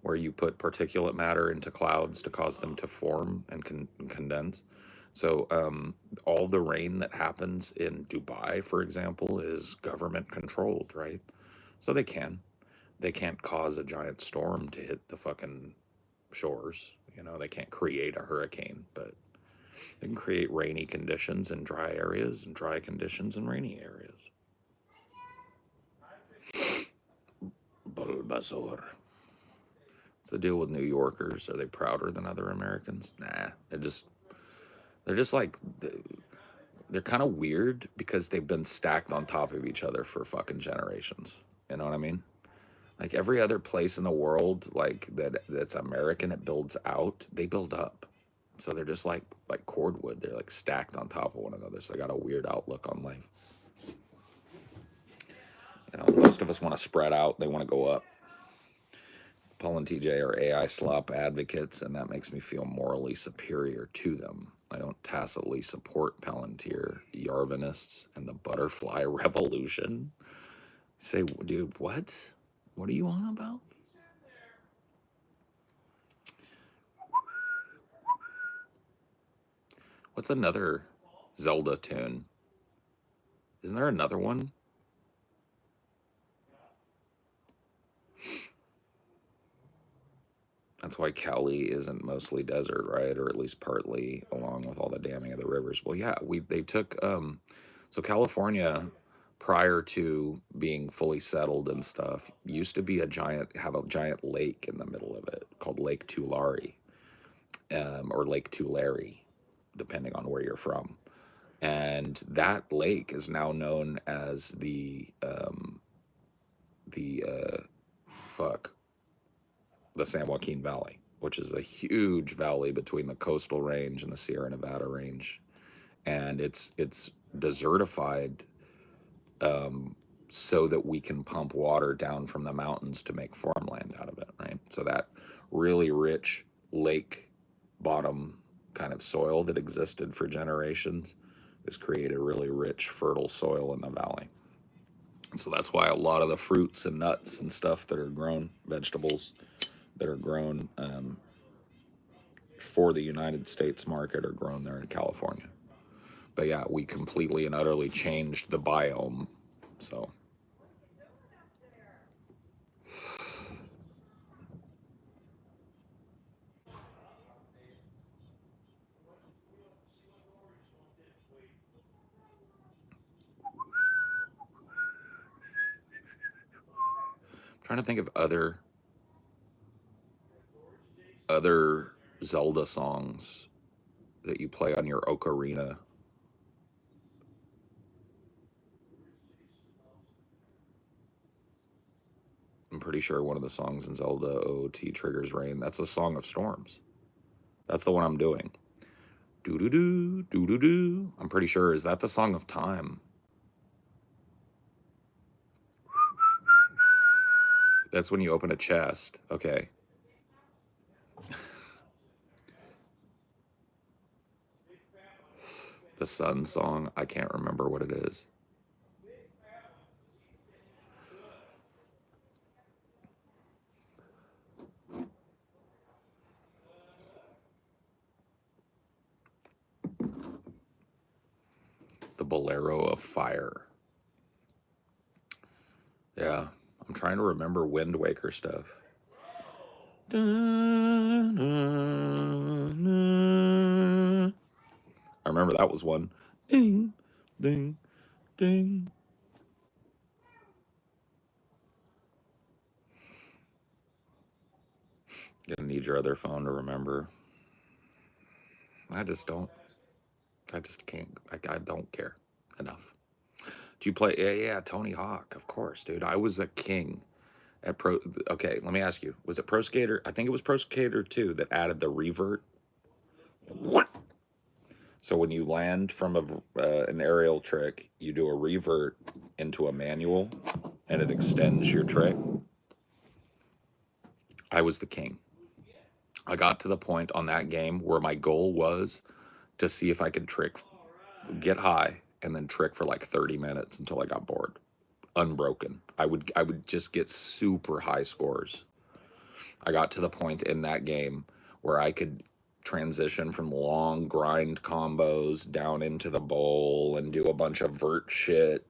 where you put particulate matter into clouds to cause them to form and condense. So all the rain that happens in Dubai, for example, is government controlled, right? So they can't cause a giant storm to hit the fucking shores. You know, they can't create a hurricane, but they can create rainy conditions in dry areas and dry conditions in rainy areas. Bulbasaur. What's the deal with New Yorkers? Are they prouder than other Americans? Nah, they're just like they're kind of weird because they've been stacked on top of each other for fucking generations. You know what I mean? Like every other place in the world, like that's American, it builds out. They build up. So they're just like cordwood. They're like stacked on top of one another. So they got a weird outlook on life. You know, most of us want to spread out. They want to go up. Paul and TJ are AI slop advocates, and that makes me feel morally superior to them. I don't tacitly support Palantir, Yarvinists, and the butterfly revolution. Say, dude, what? What are you on about? What's another Zelda tune? Isn't there another one? That's why Cali isn't mostly desert, right? Or at least partly, along with all the damming of the rivers. Well, yeah, they took so California prior to being fully settled and stuff used to be a giant lake in the middle of it called Lake Tulare, or Lake Tulare, depending on where you're from. And that lake is now known as the the San Joaquin Valley, which is a huge valley between the coastal range and the Sierra Nevada range, and it's desertified, so that we can pump water down from the mountains to make farmland out of it, right? So that really rich lake bottom kind of soil that existed for generations has created really rich, fertile soil in the valley. And so that's why a lot of the fruits and nuts and stuff that are grown, vegetables that are grown for the United States market are grown there in California. But yeah, we completely and utterly changed the biome. So I'm trying to think of other Zelda songs that you play on your ocarina. I'm pretty sure one of the songs in Zelda OOT triggers rain. That's the Song of Storms. That's the one I'm doing. Doo doo doo doo doo doo. I'm pretty sure. Is that the Song of Time? That's when you open a chest. Okay. The Sun song. I can't remember what it is. The Bolero of Fire. Yeah. I'm trying to remember Wind Waker stuff. I remember that was one. Ding, ding, ding. Gonna need your other phone to remember. I just don't. I just can't. I don't care enough. Do you play? Yeah, yeah, Tony Hawk, of course, dude. I was the king at Pro. Okay, let me ask you. Was it Pro Skater? I think it was Pro Skater 2 that added the revert. What? So when you land from an aerial trick, you do a revert into a manual, and it extends your trick. I was the king. I got to the point on that game where my goal was to see if I could get high, and then trick for like 30 minutes until I got bored. Unbroken. I would just get super high scores. I got to the point in that game where I could transition from long grind combos down into the bowl and do a bunch of vert shit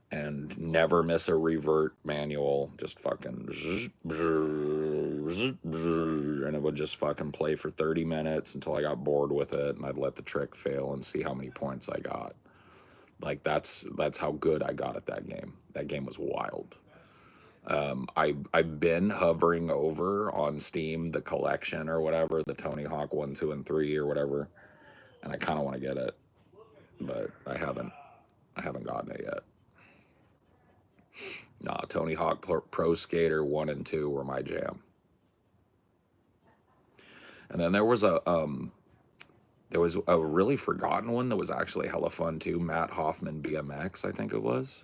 and never miss a revert manual. Just fucking and it would just fucking play for 30 minutes until I got bored with it, and I'd let the trick fail and see how many points I got. Like that's how good I got at that game. That game was wild. I've been hovering over on Steam the collection or whatever, the Tony Hawk 1, 2, and 3 or whatever, and I kind of want to get it, but I haven't gotten it yet. Nah, Tony Hawk Pro Skater 1 and 2 were my jam. And then there was a really forgotten one that was actually hella fun too. Matt Hoffman BMX, I think it was.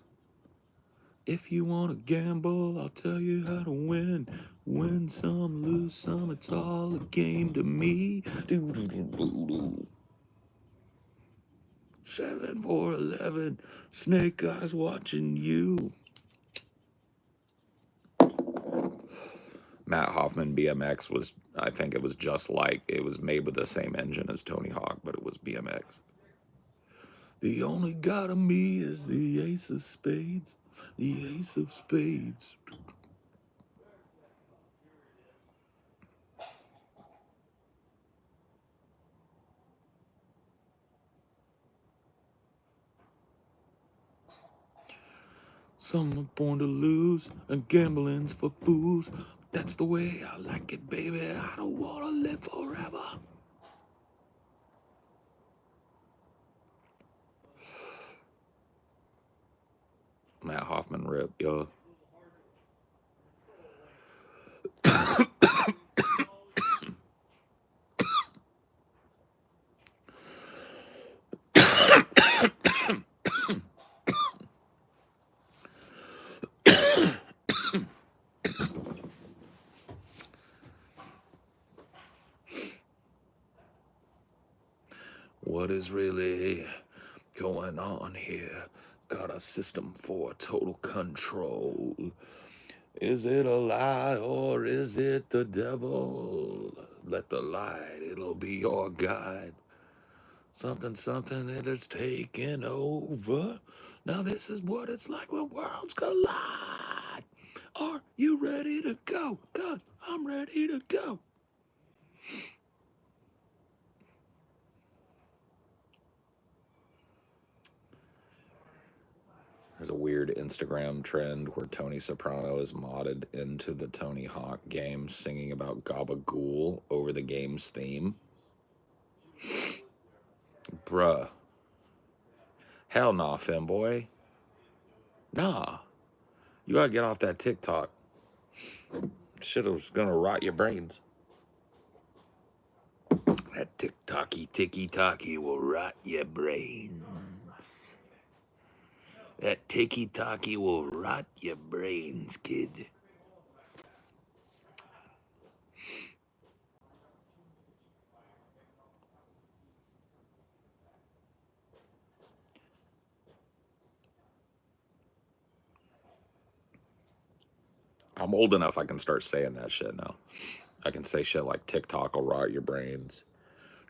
If you want to gamble, I'll tell you how to win. Win some, lose some, it's all a game to me. 7 4 11, Snake Eyes watching you. Matt Hoffman BMX was, I think it was just like, it was made with the same engine as Tony Hawk, but it was BMX. The only god of me is the ace of spades. The ace of spades. Some are born to lose, and gambling's for fools. That's the way I like it, baby. I don't want to live forever. Matt Hoffman rip, yo. What is really going on here? Got a system for total control. Is it a lie or is it the devil? Let the light, it'll be your guide. Something that is taking over. Now this is what it's like when worlds collide. Are you ready to go? 'Cause I'm ready to go. There's a weird Instagram trend where Tony Soprano is modded into the Tony Hawk game singing about Gabagool over the game's theme. Bruh. Hell nah, femboy. Nah. You gotta get off that TikTok. Shit was gonna rot your brains. That ticky-tacky will rot your brains. That ticky-tacky will rot your brains, kid. I'm old enough I can start saying that shit now. I can say shit like TikTok will rot your brains.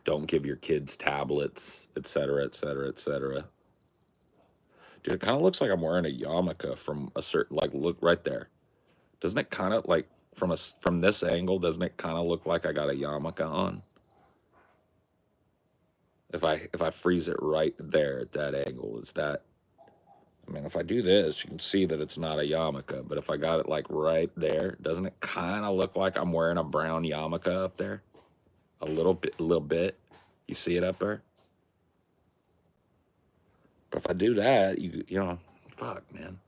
Don't give your kids tablets, etc., etc., etc. Dude, it kind of looks like I'm wearing a yarmulke from a certain, like, look right there. Doesn't it kind of like from this angle? Doesn't it kind of look like I got a yarmulke on? If I freeze it right there at that angle, is that? I mean, if I do this, you can see that it's not a yarmulke. But if I got it like right there, doesn't it kind of look like I'm wearing a brown yarmulke up there? A little bit, a little bit. You see it up there? But if I do that, you know, fuck, man.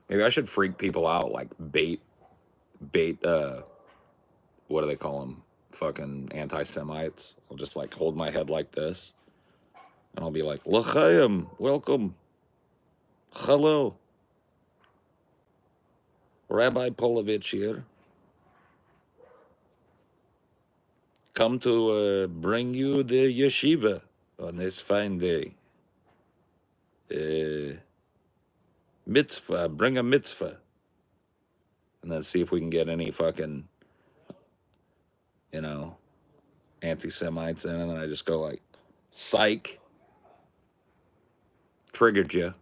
Maybe I should freak people out, like bait bait, what do they call them? Fucking anti-Semites. I'll just like hold my head like this, and I'll be like, "L'chaim, welcome, hello, Rabbi Polovich here. Come to bring you the yeshiva on this fine day. Mitzvah, bring a mitzvah." And then see if we can get any fucking, you know, anti-Semites in. And then I just go like, psych, triggered you.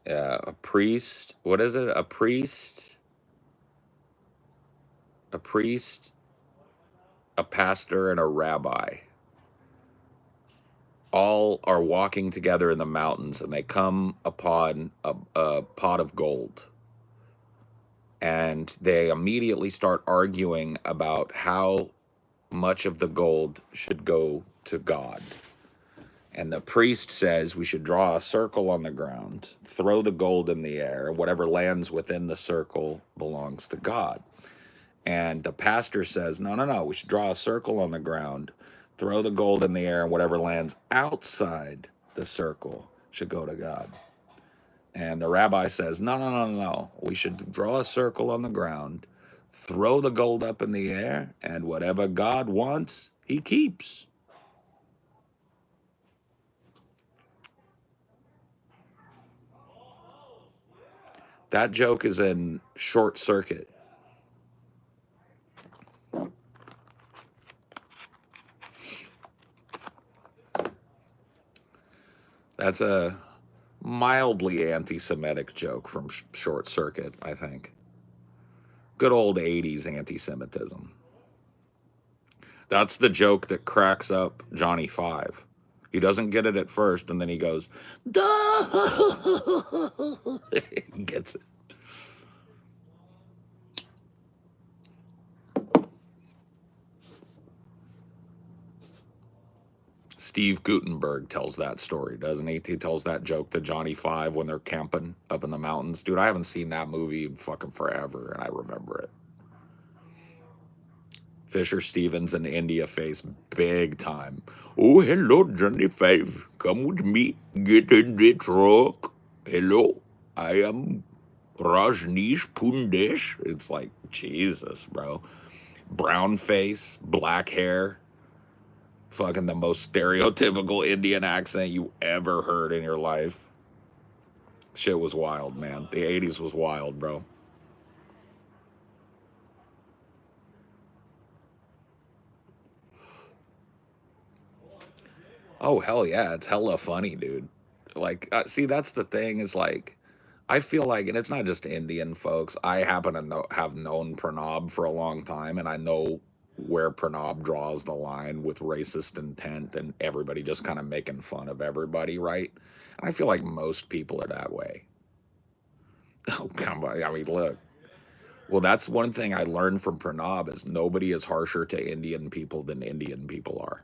Yeah, a priest. What is it? A priest, a pastor, and a rabbi all are walking together in the mountains, and they come upon a pot of gold. And they immediately start arguing about how much of the gold should go to God. And the priest says we should draw a circle on the ground, throw the gold in the air, and whatever lands within the circle belongs to God. And the pastor says, no, no, no, we should draw a circle on the ground, throw the gold in the air, and whatever lands outside the circle should go to God. And the rabbi says, no, no, no, no, we should draw a circle on the ground, throw the gold up in the air, and whatever God wants, he keeps. That joke is in Short Circuit. That's a mildly anti-Semitic joke from Short Circuit, I think. Good old 80s anti-Semitism. That's the joke that cracks up Johnny Five. He doesn't get it at first, and then he goes, duh! He gets it. Steve Guttenberg tells that story, doesn't he? He tells that joke to Johnny Five when they're camping up in the mountains. Dude, I haven't seen that movie in fucking forever, and I remember it. Fisher Stevens and India face big time. Oh, hello, Johnny Five. Come with me. Get in the truck. Hello, I am Rajneesh Pundesh. It's like, Jesus, bro. Brown face, black hair. Fucking the most stereotypical Indian accent you ever heard in your life. Shit was wild, man. The 80s was wild, bro. Oh, hell yeah. It's hella funny, dude. Like, see, that's the thing is like, I feel like, and it's not just Indian folks. I happen to have known Pranab for a long time, and I know where Pranab draws the line with racist intent and everybody just kind of making fun of everybody, right? And I feel like most people are that way. Oh, come on. I mean, look. Well, that's one thing I learned from Pranab is nobody is harsher to Indian people than Indian people are.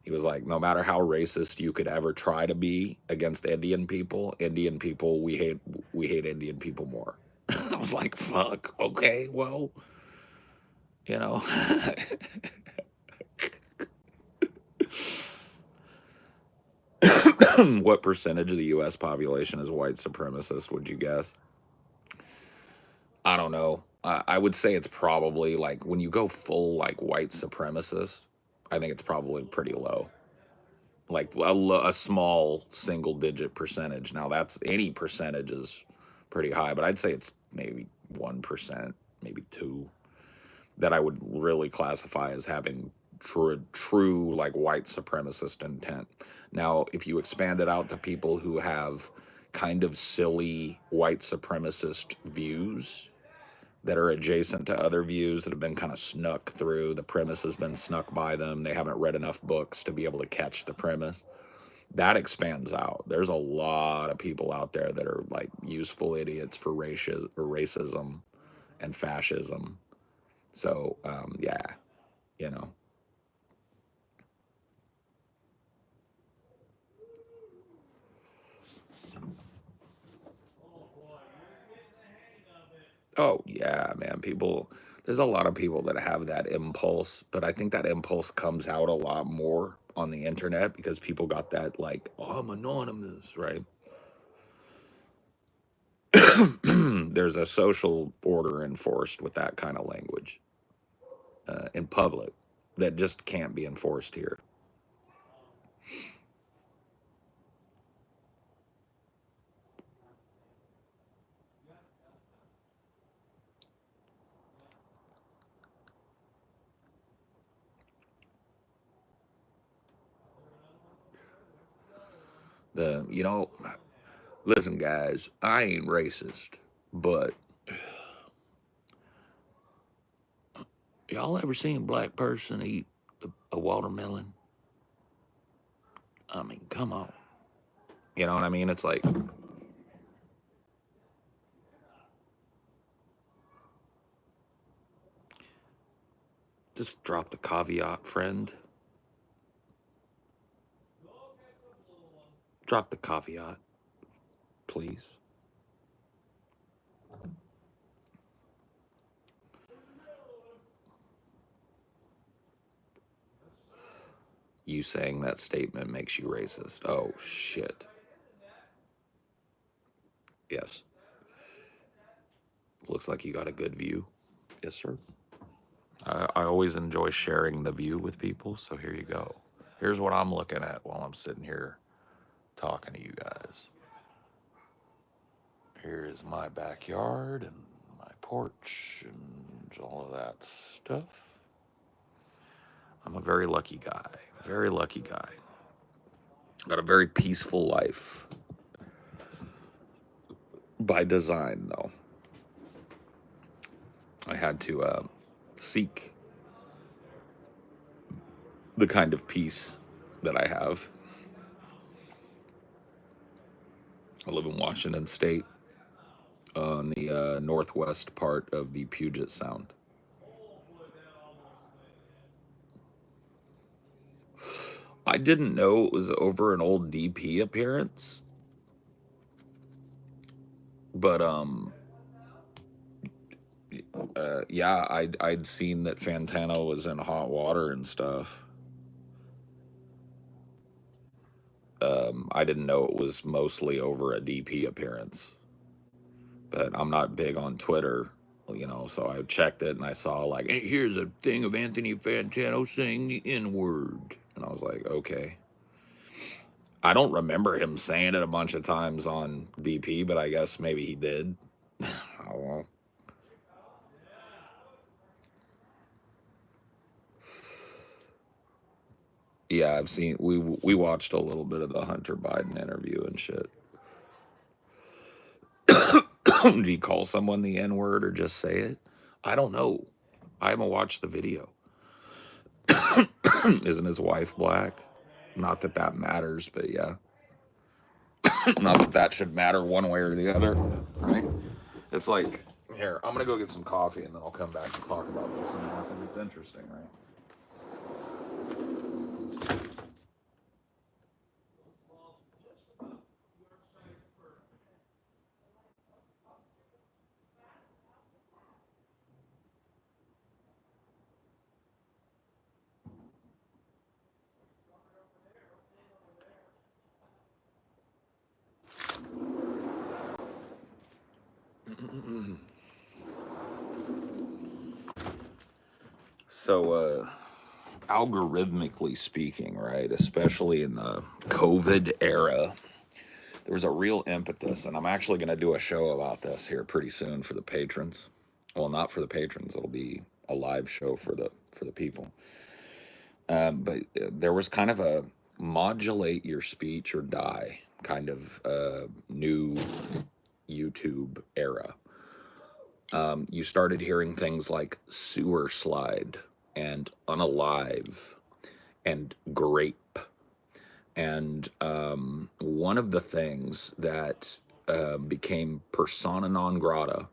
He was like, no matter how racist you could ever try to be against Indian people, we hate Indian people more. I was like, fuck, okay, well, you know. What percentage of the US population is white supremacist, would you guess? I don't know. I would say it's probably like when you go full like white supremacist, I think it's probably pretty low. Like a small single digit percentage. Now that's any percentage is pretty high, but I'd say it's maybe 1%, maybe 2 that I would really classify as having true like white supremacist intent. Now, if you expand it out to people who have kind of silly white supremacist views that are adjacent to other views that have been kind of snuck through, the premise has been snuck by them, they haven't read enough books to be able to catch the premise, that expands out. There's a lot of people out there that are like useful idiots for racism and fascism. So, yeah, you know. Oh, yeah, man. There's a lot of people that have that impulse, but I think that impulse comes out a lot more on the internet because people got that, like, oh, I'm anonymous, right? There's a social order enforced with that kind of language in public that just can't be enforced here. You know, listen, guys, I ain't racist, but y'all ever seen a black person eat a watermelon? I mean, come on. You know what I mean? It's like, just drop the caveat, friend. Drop the caveat, please. You saying that statement makes you racist. Oh, shit. Yes. Looks like you got a good view. Yes, sir. I always enjoy sharing the view with people, so here you go. Here's what I'm looking at while I'm sitting here talking to you guys. Here is my backyard and my porch and all of that stuff. I'm a very lucky guy. Very lucky guy. Got a very peaceful life. By design, though. I had to seek the kind of peace that I have. I live in Washington State on the northwest part of the Puget Sound. I didn't know it was over an old DP appearance, but yeah, I'd seen that Fantano was in hot water and stuff. I didn't know it was mostly over a DP appearance, but I'm not big on Twitter, you know, so I checked it and I saw like, hey, here's a thing of Anthony Fantano saying the N word, and I was like, okay. I don't remember him saying it a bunch of times on DP, but I guess maybe he did. I don't know. Yeah, I've seen we watched a little bit of the Hunter Biden interview and shit. Did he call someone the N word or just say it? I don't know. I haven't watched the video. Isn't his wife black? Not that that matters, but yeah. Not that that should matter one way or the other, right? It's like, here, I'm gonna go get some coffee and then I'll come back and talk about this some more because it's interesting, right? So, algorithmically speaking, right, especially in the COVID era, there was a real impetus, and I'm actually going to do a show about this here pretty soon for the patrons. Well, not for the patrons; it'll be a live show for the people. But there was kind of a modulate your speech or die kind of new YouTube era. You started hearing things like sewer slide and unalive and grape. And one of the things that became persona non grata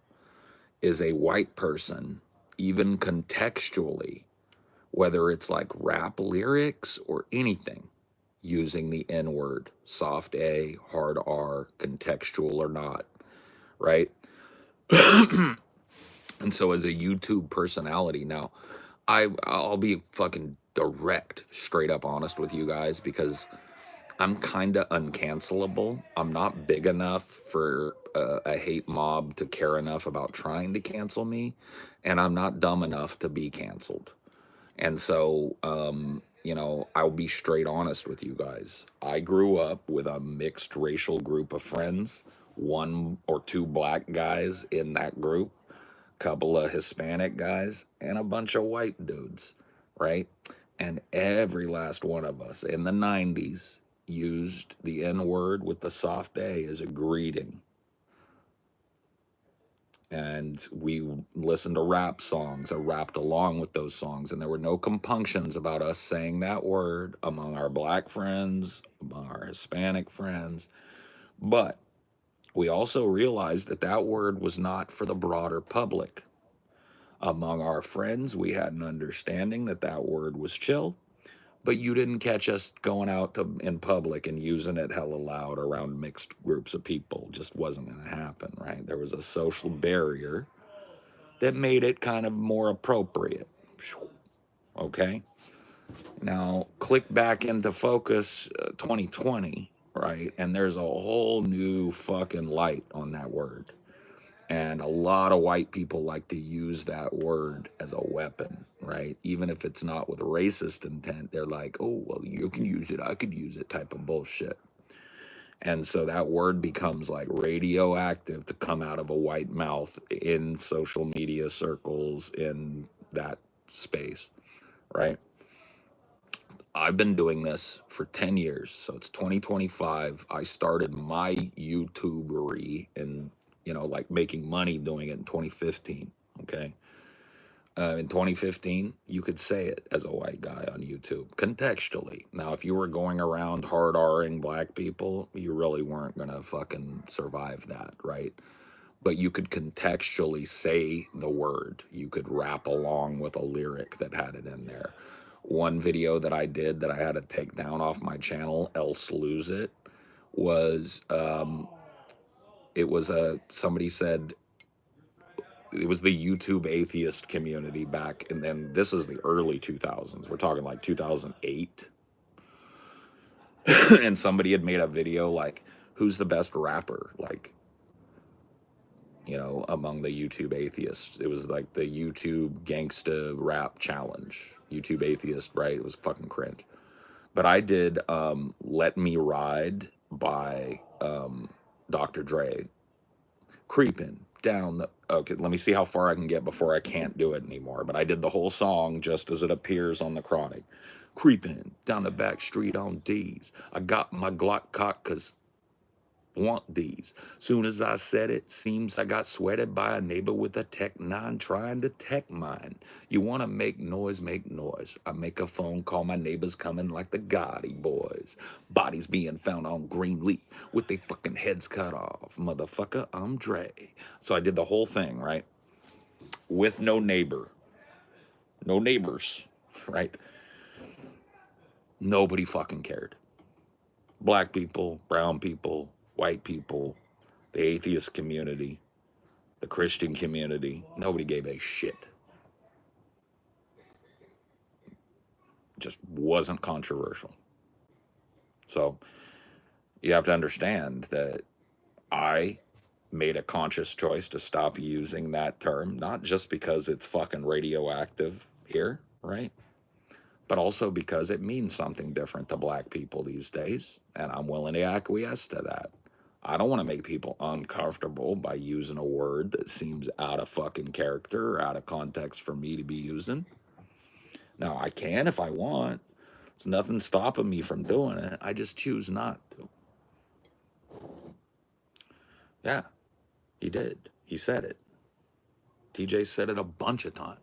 is a white person even contextually, whether it's like rap lyrics or anything, using the N word, soft A, hard R, contextual or not, right? And so, as a YouTube personality now, I'll be fucking direct, straight up honest with you guys because I'm kind of uncancelable. I'm not big enough for a hate mob to care enough about trying to cancel me, and I'm not dumb enough to be canceled. And so, I'll be straight honest with you guys. I grew up with a mixed racial group of friends, one or two black guys in that group, couple of Hispanic guys, and a bunch of white dudes, right? And every last one of us in the 90s used the N word with the soft A as a greeting. And we listened to rap songs. I rapped along with those songs, and there were no compunctions about us saying that word among our black friends, among our Hispanic friends. But we also realized that that word was not for the broader public. Among our friends, we had an understanding that that word was chill, but you didn't catch us going out in public and using it hella loud around mixed groups of people. Just wasn't going to happen, right? There was a social barrier that made it kind of more appropriate. Okay? Now, click back into focus 2020, right? And there's a whole new fucking light on that word. And a lot of white people like to use that word as a weapon, right? Even if it's not with racist intent, they're like, oh, well, you can use it, I could use it type of bullshit. And so that word becomes like radioactive to come out of a white mouth in social media circles in that space, right? I've been doing this for 10 years. So it's 2025. I started my YouTubery and, like making money doing it in 2015. Okay. In 2015, you could say it as a white guy on YouTube contextually. Now, if you were going around hard R-ing black people, you really weren't going to fucking survive that, right? But you could contextually say the word. You could rap along with a lyric that had it in there. One video that I did that I had to take down off my channel, else lose it, was somebody said it was the YouTube atheist community back, and then this is the early 2000s. We're talking like 2008. And somebody had made a video like, who's the best rapper? Like, among the YouTube atheists. It was like the YouTube gangsta rap challenge. YouTube atheist, right? It was fucking cringe. But I did Let Me Ride by Dr. Dre. Creeping down the... Okay, let me see how far I can get before I can't do it anymore. But I did the whole song just as it appears on the Chronic. Creeping down the back street on D's. I got my Glock cocked because want these. Soon as I said it, seems I got sweated by a neighbor with a Tech 9 trying to tech mine. You want to make noise, make noise. I make a phone call, my neighbors coming like the Gotti boys. Bodies being found on Greenleaf with their fucking heads cut off. Motherfucker, I'm Dre. So I did the whole thing, right? With no neighbor. No neighbors, right? Nobody fucking cared. Black people, brown people, white people, the atheist community, the Christian community, nobody gave a shit. Just wasn't controversial. So you have to understand that I made a conscious choice to stop using that term, not just because it's fucking radioactive here, right? But also because it means something different to black people these days, and I'm willing to acquiesce to that. I don't want to make people uncomfortable by using a word that seems out of fucking character or out of context for me to be using. Now, I can if I want. There's nothing stopping me from doing it. I just choose not to. Yeah, he did. He said it. TJ said it a bunch of times.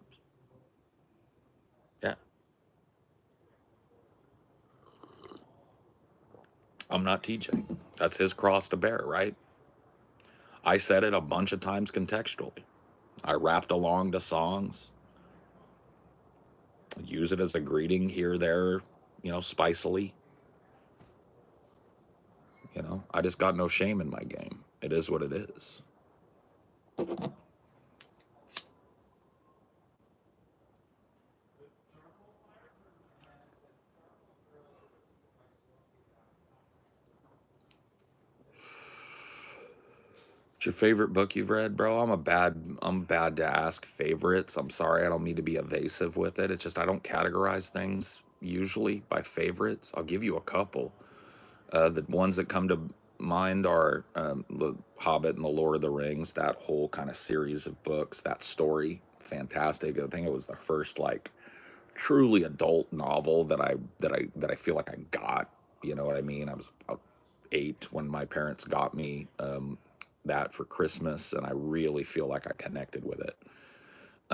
Yeah. I'm not TJ. That's his cross to bear, right? I said it a bunch of times contextually. I rapped along to songs. Use it as a greeting here, there, spicily. I just got no shame in my game. It is what it is. What's your favorite book you've read, bro? I'm bad to ask favorites. I'm sorry, I don't mean to be evasive with it. It's just I don't categorize things usually by favorites. I'll give you a couple. The ones that come to mind are The Hobbit and the Lord of the Rings, that whole kind of series of books, that story, fantastic. I think it was the first like truly adult novel that I feel like I got. You know what I mean? I was about 8 when my parents got me that for Christmas, and I really feel like I connected with it.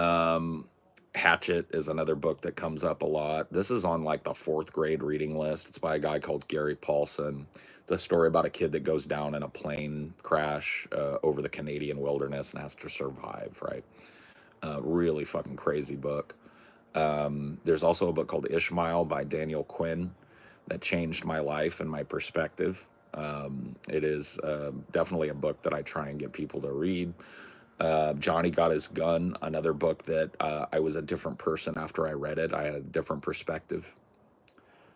Um, Hatchet is another book that comes up a lot. This is on like the 4th grade reading list. It's by a guy called Gary Paulson. It's a story about a kid that goes down in a plane crash over the Canadian wilderness and has to survive, right? Really fucking crazy book. There's also a book called Ishmael by Daniel Quinn that changed my life and my perspective. It is definitely a book that I try and get people to read. Johnny Got His Gun, another book that I was a different person after I read it. I had a different perspective.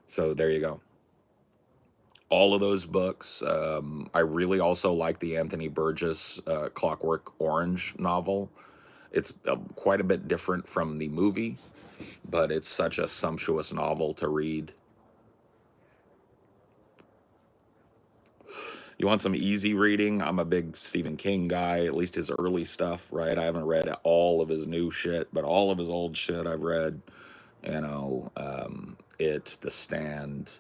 So there you go. All of those books. I really also like the Anthony Burgess Clockwork Orange novel. It's quite a bit different from the movie, but it's such a sumptuous novel to read. You want some easy reading? I'm a big Stephen King guy, at least his early stuff, right? I haven't read all of his new shit, but all of his old shit I've read. It, The Stand,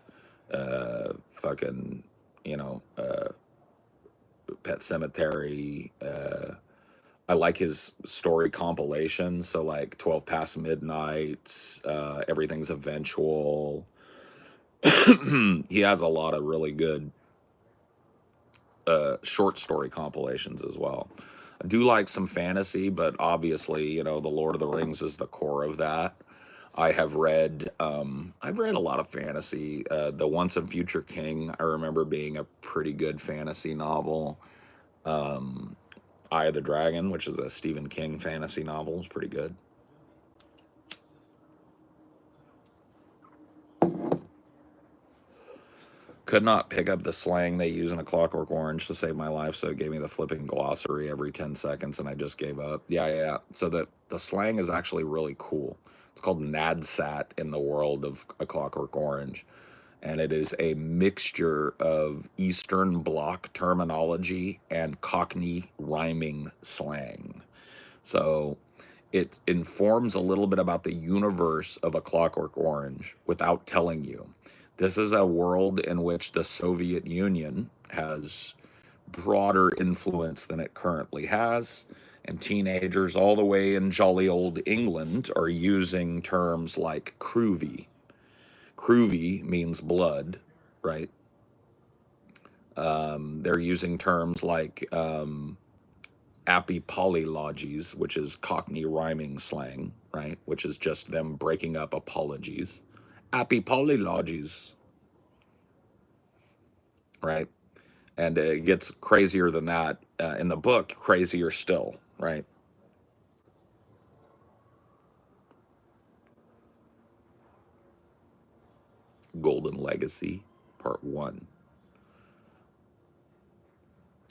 fucking, you know, Pet Cemetery. I like his story compilations. So, like 12 Past Midnight, Everything's Eventual. He has a lot of really good short story compilations as well. I do like some fantasy, but obviously, The Lord of the Rings is the core of that. I've read a lot of fantasy. The Once and Future King, I remember being a pretty good fantasy novel. Eye of the Dragon, which is a Stephen King fantasy novel, is pretty good. Could not pick up the slang they use in A Clockwork Orange to save my life, so it gave me the flipping glossary every 10 seconds, and I just gave up. Yeah, yeah, yeah. So the slang is actually really cool. It's called NADSAT in the world of A Clockwork Orange, and it is a mixture of Eastern Bloc terminology and Cockney rhyming slang. So it informs a little bit about the universe of A Clockwork Orange without telling you. This is a world in which the Soviet Union has broader influence than it currently has, and teenagers all the way in jolly old England are using terms like groovy. Groovy means blood, right? They're using terms like apologies, which is Cockney rhyming slang, right? Which is just them breaking up apologies. Apologies, right? And it gets crazier than that in the book, crazier still, right? Golden Legacy, Part One.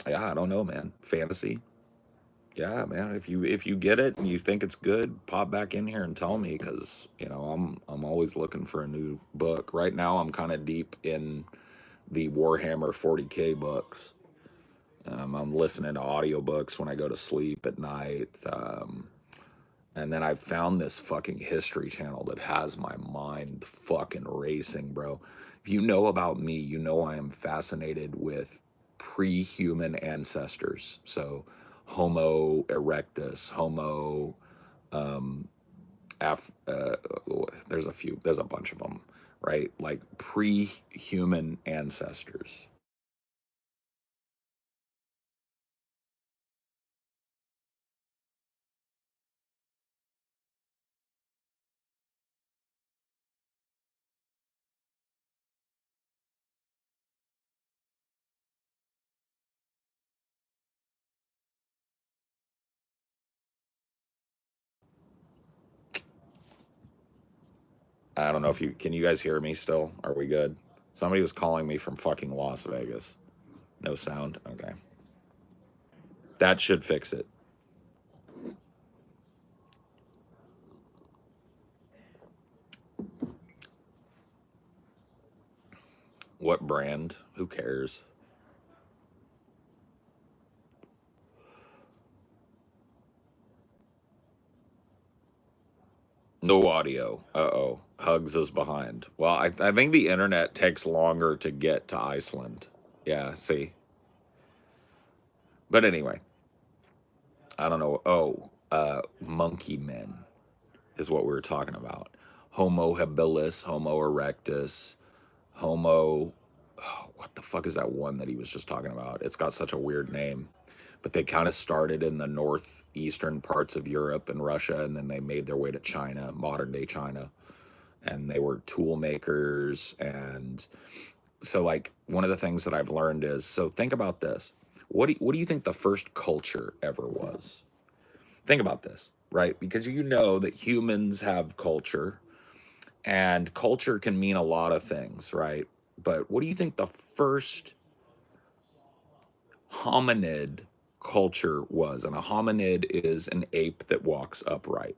Yeah, I don't know, man. Fantasy. Yeah, man. If you get it and you think it's good, pop back in here and tell me, because I'm always looking for a new book. Right now, I'm kind of deep in the Warhammer 40K books. I'm listening to audiobooks when I go to sleep at night. And then I found this fucking history channel that has my mind fucking racing, bro. If you know about me, you know I am fascinated with pre-human ancestors. So Homo erectus, Homo, Af, there's a bunch of them, right? Like pre-human ancestors. I don't know if can you guys hear me still? Are we good? Somebody was calling me from fucking Las Vegas. No sound? Okay. That should fix it. What brand? Who cares? No audio. Uh-oh. Hugs is behind. Well, I think the internet takes longer to get to Iceland. Yeah, see? But anyway, I don't know. Oh, monkey men is what we were talking about. Homo habilis, Homo erectus, Homo. Oh, what the fuck is that one that he was just talking about? It's got such a weird name. But they kind of started in the northeastern parts of Europe and Russia, and then they made their way to China, modern day China. And they were tool makers. And so, like, one of the things that I've learned is, so think about this. What do you think the first culture ever was? Think about this, right? Because you know that humans have culture, and culture can mean a lot of things, right? But what do you think the first hominid culture was? And a hominid is an ape that walks upright.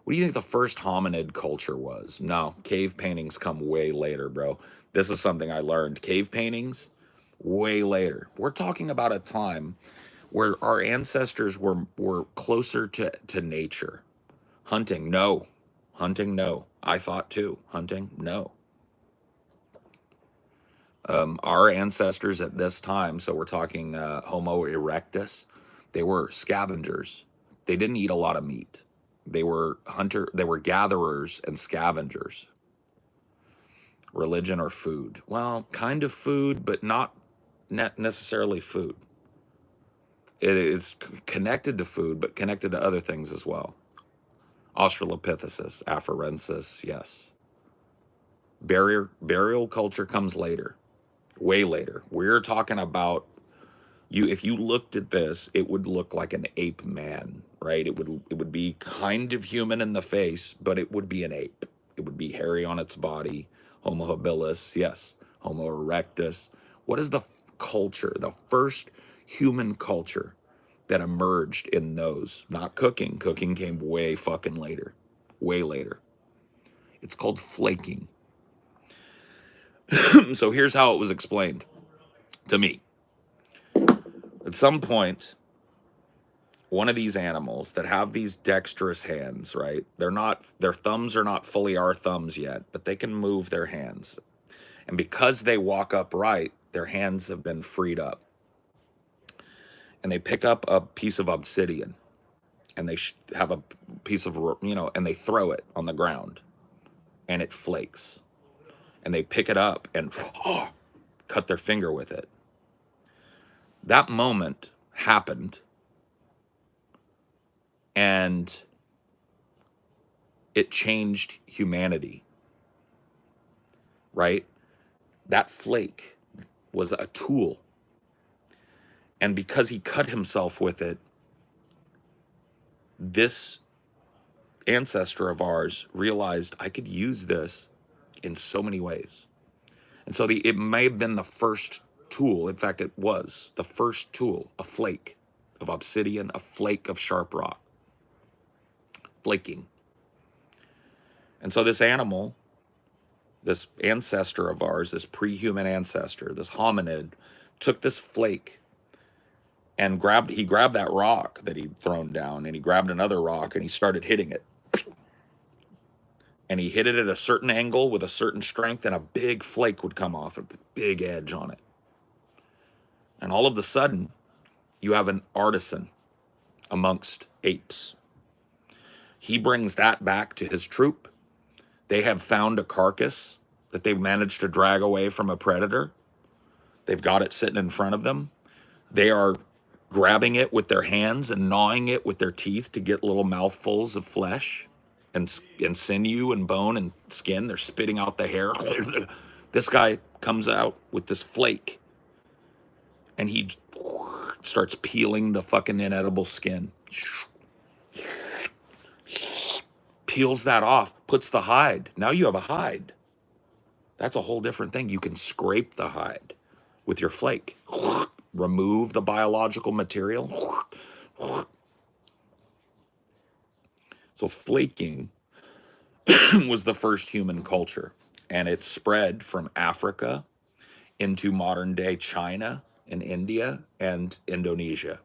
What do you think the first hominid culture was? No, cave paintings come way later, bro. This is something I learned. Cave paintings, way later. We're talking about a time where our ancestors were closer to nature. Hunting, no. Hunting, no. I thought too. Hunting, no. Our ancestors at this time, so we're talking Homo erectus, they were scavengers. They didn't eat a lot of meat. They were gatherers and scavengers. Religion or food? Well, kind of food, but not necessarily food. It is connected to food, but connected to other things as well. Australopithecus, afarensis, yes. Burial culture comes later, way later. We're talking about you. If you looked at this, it would look like an ape man, right? It would be kind of human in the face, but it would be an ape. It would be hairy on its body. Homo habilis, yes. Homo erectus. What is the culture, the first human culture that emerged in those? Not cooking. Cooking came way fucking later. Way later. It's called flaking. So here's how it was explained to me. At some point, one of these animals that have these dexterous hands, right? Their thumbs are not fully our thumbs yet, but they can move their hands. And because they walk upright, their hands have been freed up. And they pick up a piece of obsidian and they have a piece of, and they throw it on the ground and it flakes. And they pick it up and cut their finger with it. That moment happened, and it changed humanity, right? That flake was a tool. And because he cut himself with it, this ancestor of ours realized I could use this in so many ways. And so it may have been the first tool. In fact, it was the first tool, a flake of obsidian, a flake of sharp rock. Flaking. And so this animal, this ancestor of ours, this pre-human ancestor, this hominid, took this flake and he grabbed that rock that he'd thrown down, and he grabbed another rock and he started hitting it. And he hit it at a certain angle with a certain strength, and a big flake would come off, a big edge on it. And all of a sudden, you have an artisan amongst apes. He brings that back to his troop. They have found a carcass that they've managed to drag away from a predator. They've got it sitting in front of them. They are grabbing it with their hands and gnawing it with their teeth to get little mouthfuls of flesh and sinew and bone and skin. They're spitting out the hair. This guy comes out with this flake, and he starts peeling the fucking inedible skin. peels that off, puts the hide. Now you have a hide. That's a whole different thing. You can scrape the hide with your flake. Remove the biological material. So flaking was the first human culture, and it spread from Africa into modern day China and India and Indonesia.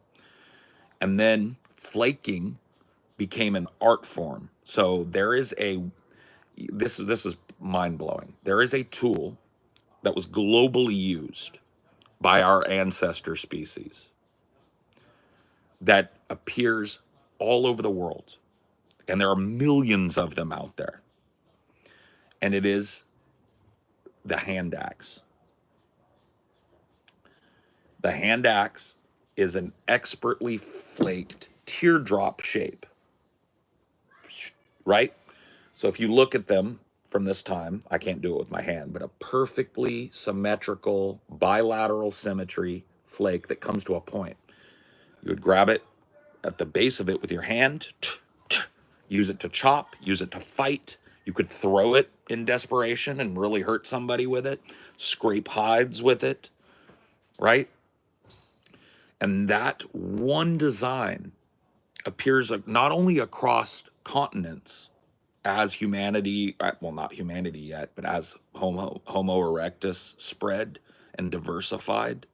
And then flaking became an art form. So there is a this is mind blowing. There is a tool that was globally used by our ancestor species that appears all over the world, and there are millions of them out there. And it is the hand axe. The hand axe is an expertly flaked teardrop shape, right? So if you look at them from this time, I can't do it with my hand, but a perfectly symmetrical bilateral symmetry flake that comes to a point. You would grab it at the base of it with your hand, use it to chop, use it to fight. You could throw it in desperation and really hurt somebody with it, scrape hides with it, right? And that one design appears not only across continents as humanity, well, not humanity yet, but as Homo erectus spread and diversified,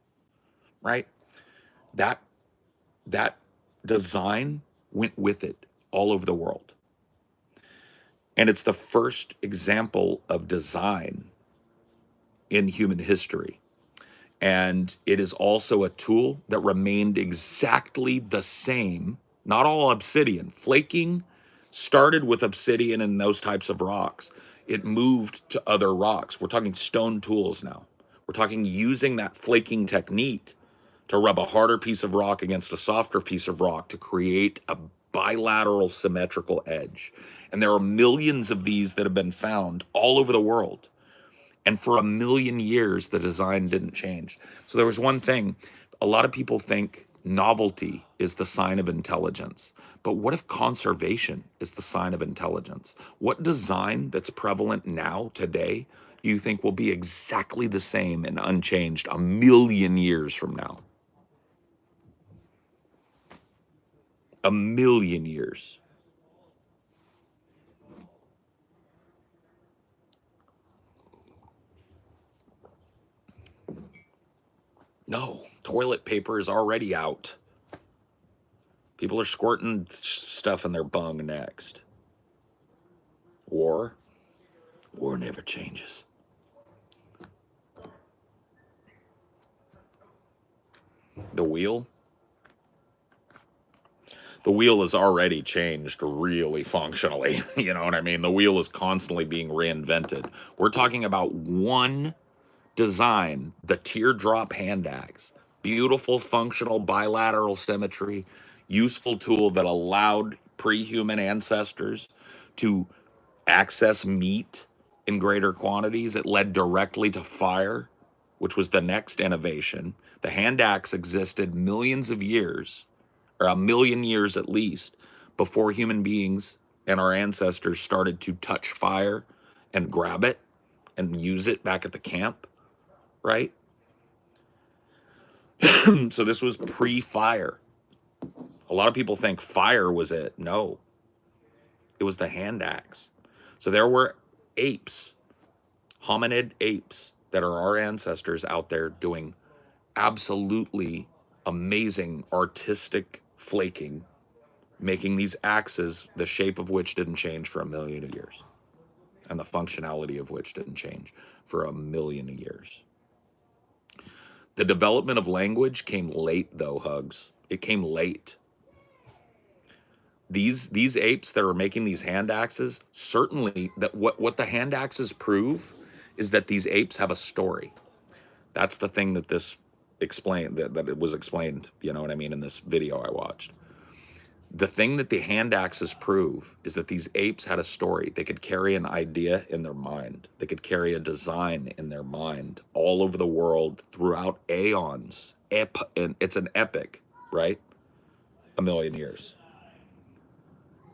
right? That that design went with it all over the world. And it's the first example of design in human history. And it is also a tool that remained exactly the same. Not all obsidian. Flaking started with obsidian and those types of rocks. It moved to other rocks. We're talking stone tools now. We're talking using that flaking technique to rub a harder piece of rock against a softer piece of rock to create a bilateral symmetrical edge. And there are millions of these that have been found all over the world. And for a million years, the design didn't change. So there was one thing. A lot of people think novelty is the sign of intelligence. But what if conservation is the sign of intelligence? What design that's prevalent now, today, do you think will be exactly the same and unchanged a million years from now? A million years. No, toilet paper is already out. People are squirting stuff in their bung next. War never changes. The wheel has already changed really functionally. You know what I mean? The wheel is constantly being reinvented. We're talking about one design, the teardrop hand axe. Beautiful, functional, bilateral symmetry, useful tool that allowed pre-human ancestors to access meat in greater quantities. It led directly to fire, which was the next innovation. The hand axe existed millions of years, or a million years at least, before human beings and our ancestors started to touch fire and grab it and use it back at the camp, right? So this was pre-fire. A lot of people think fire was it. No, it was the hand axe. So there were apes, hominid apes, that are our ancestors out there doing absolutely amazing artistic flaking, making these axes, the shape of which didn't change for a million of years, and the functionality of which didn't change for a million of years. The development of language came late, though, Hugs. It came late. These apes that are making these hand axes, certainly that what the hand axes prove is that these apes have a story. That's the thing that this explained, that it was explained, you know what I mean, in this video I watched. The thing that the hand axes prove is that these apes had a story. They could carry an idea in their mind. They could carry a design in their mind all over the world throughout aeons. And it's an epic, right? A million years.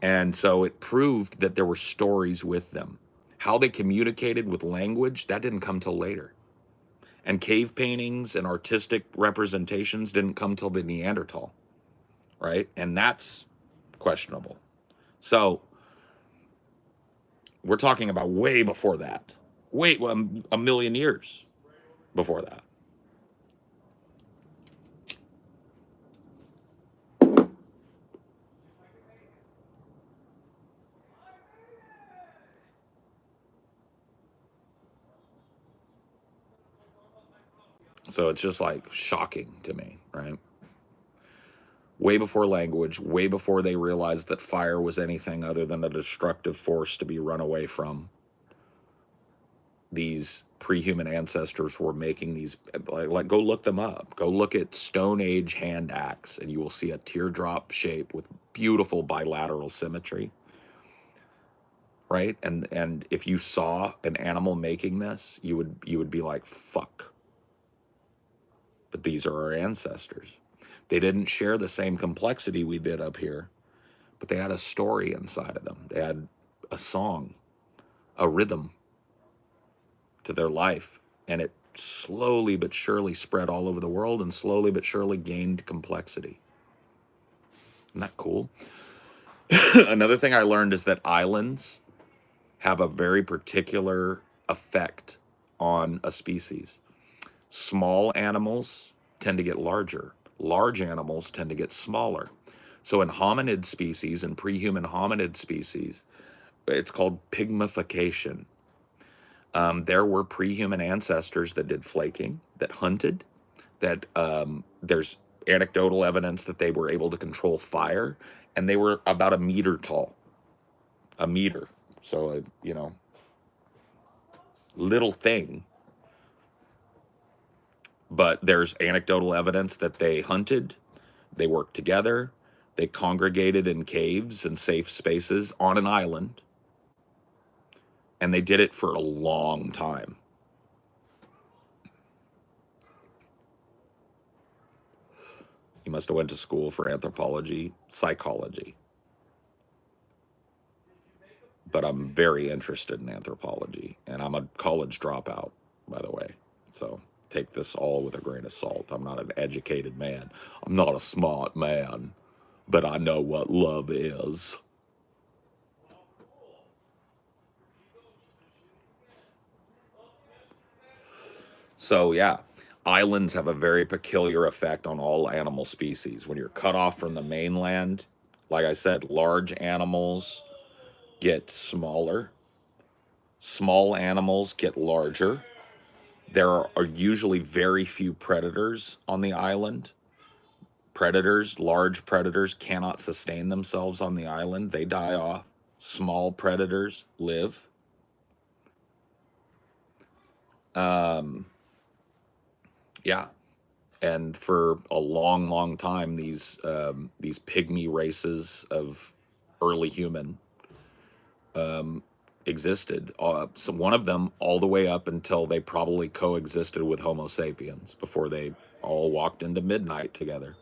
And so it proved that there were stories with them. How they communicated with language, that didn't come till later. And cave paintings and artistic representations didn't come till the Neanderthal, right? And that's questionable. So we're talking about way before that. Wait, well, a million years before that. So it's just like shocking to me, right? Way before language, way before they realized that fire was anything other than a destructive force to be run away from. These pre-human ancestors were making these, like go look them up. Go look at Stone Age hand axe and you will see a teardrop shape with beautiful bilateral symmetry, right? And if you saw an animal making this, you would be like, fuck. But these are our ancestors. They didn't share the same complexity we did up here, but they had a story inside of them. They had a song, a rhythm to their life, and it slowly but surely spread all over the world and slowly but surely gained complexity. Isn't that cool? Another thing I learned is that islands have a very particular effect on a species. Small animals tend to get larger. Large animals tend to get smaller. So in hominid species and pre-human hominid species, it's called pygmification. There were pre-human ancestors that did flaking, that hunted, that there's anecdotal evidence that they were able to control fire, and they were about a meter tall. A meter. So, little thing. But there's anecdotal evidence that they hunted, they worked together, they congregated in caves and safe spaces on an island, and they did it for a long time. You must have went to school for anthropology, psychology. But I'm very interested in anthropology, and I'm a college dropout, by the way. So take this all with a grain of salt. I'm not an educated man. I'm not a smart man, but I know what love is. So yeah, islands have a very peculiar effect on all animal species. When you're cut off from the mainland, like I said, large animals get smaller, small animals get larger. There are usually very few predators on the island. Predators, large predators, cannot sustain themselves on the island. They die off. Small predators live. Um, yeah, and for a long, long time, these pygmy races of early human existed. So one of them all the way up until they probably coexisted with Homo sapiens before they all walked into midnight together.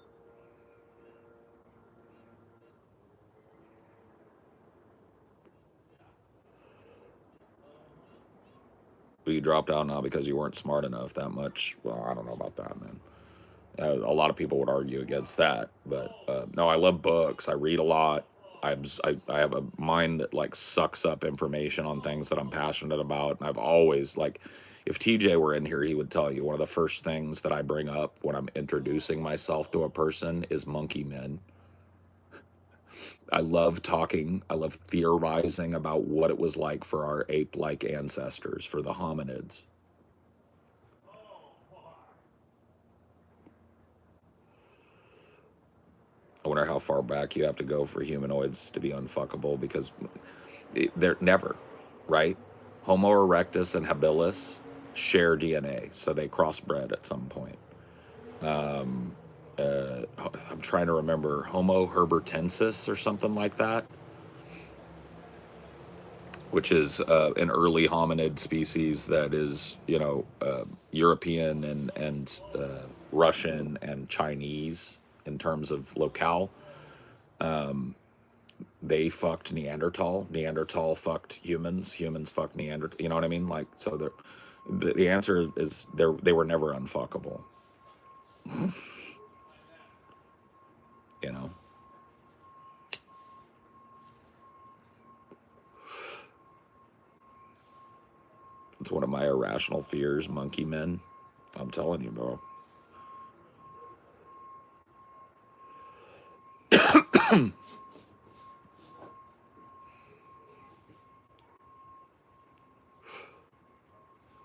But you dropped out now because you weren't smart enough that much. Well, I don't know about that, man. A lot of people would argue against that, but no, I love books. I read a lot. I have a mind that like sucks up information on things that I'm passionate about, and I've always like, if TJ were in here, he would tell you one of the first things that I bring up when I'm introducing myself to a person is monkey men. I love talking. I love theorizing about what it was like for our ape-like ancestors, for the hominids. I wonder how far back you have to go for humanoids to be unfuckable because they're never, right? Homo erectus and habilis share DNA, so they crossbred at some point. Um, I'm trying to remember Homo herbertensis or something like that, which is an early hominid species that is, European and Russian and Chinese in terms of locale. They fucked Neanderthal. Neanderthal fucked humans. Humans fucked Neanderthal. You know what I mean? Like, so the answer is they were never unfuckable. You know, it's one of my irrational fears. Monkey men. I'm telling you, bro.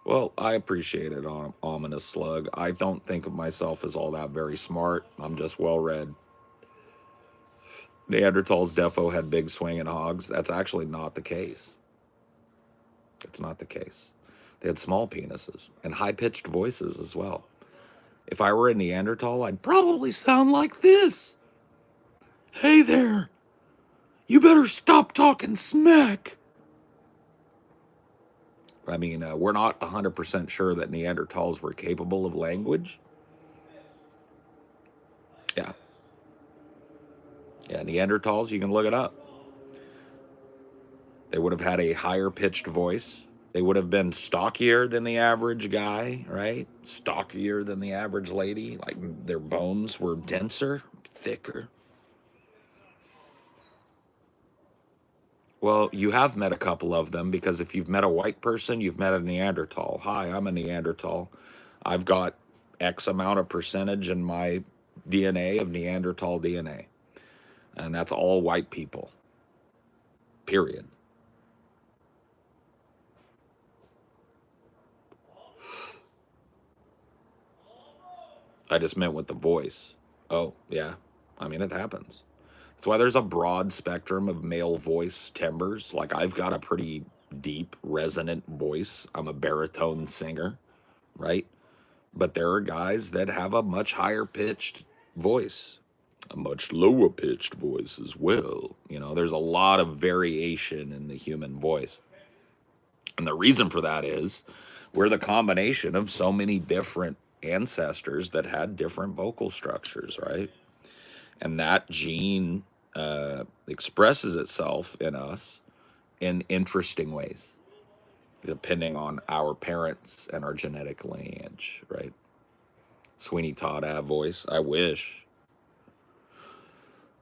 Well, I appreciate it, ominous slug. I don't think of myself as all that very smart. I'm just well read. Neanderthals defo had big swinging hogs. That's actually not the case. It's not the case. They had small penises and high pitched voices as well. If I were a Neanderthal, I'd probably sound like this. Hey there, you better stop talking smack. I mean, we're not 100% sure that Neanderthals were capable of language. Yeah. Yeah, Neanderthals, you can look it up. They would have had a higher pitched voice. They would have been stockier than the average guy, right? Stockier than the average lady. Like their bones were denser, thicker. Well, you have met a couple of them because if you've met a white person, you've met a Neanderthal. Hi, I'm a Neanderthal. I've got X amount of percentage in my DNA of Neanderthal DNA. And that's all white people, period. I just meant with the voice. Oh, yeah. I mean, it happens. That's why there's a broad spectrum of male voice timbres. Like, I've got a pretty deep, resonant voice. I'm a baritone singer, right? But there are guys that have a much higher pitched voice, a much lower pitched voice as well. You know, there's a lot of variation in the human voice. And the reason for that is we're the combination of so many different ancestors that had different vocal structures, right? And that gene expresses itself in us in interesting ways, depending on our parents and our genetic lineage, right? Sweeney Todd have voice. I wish.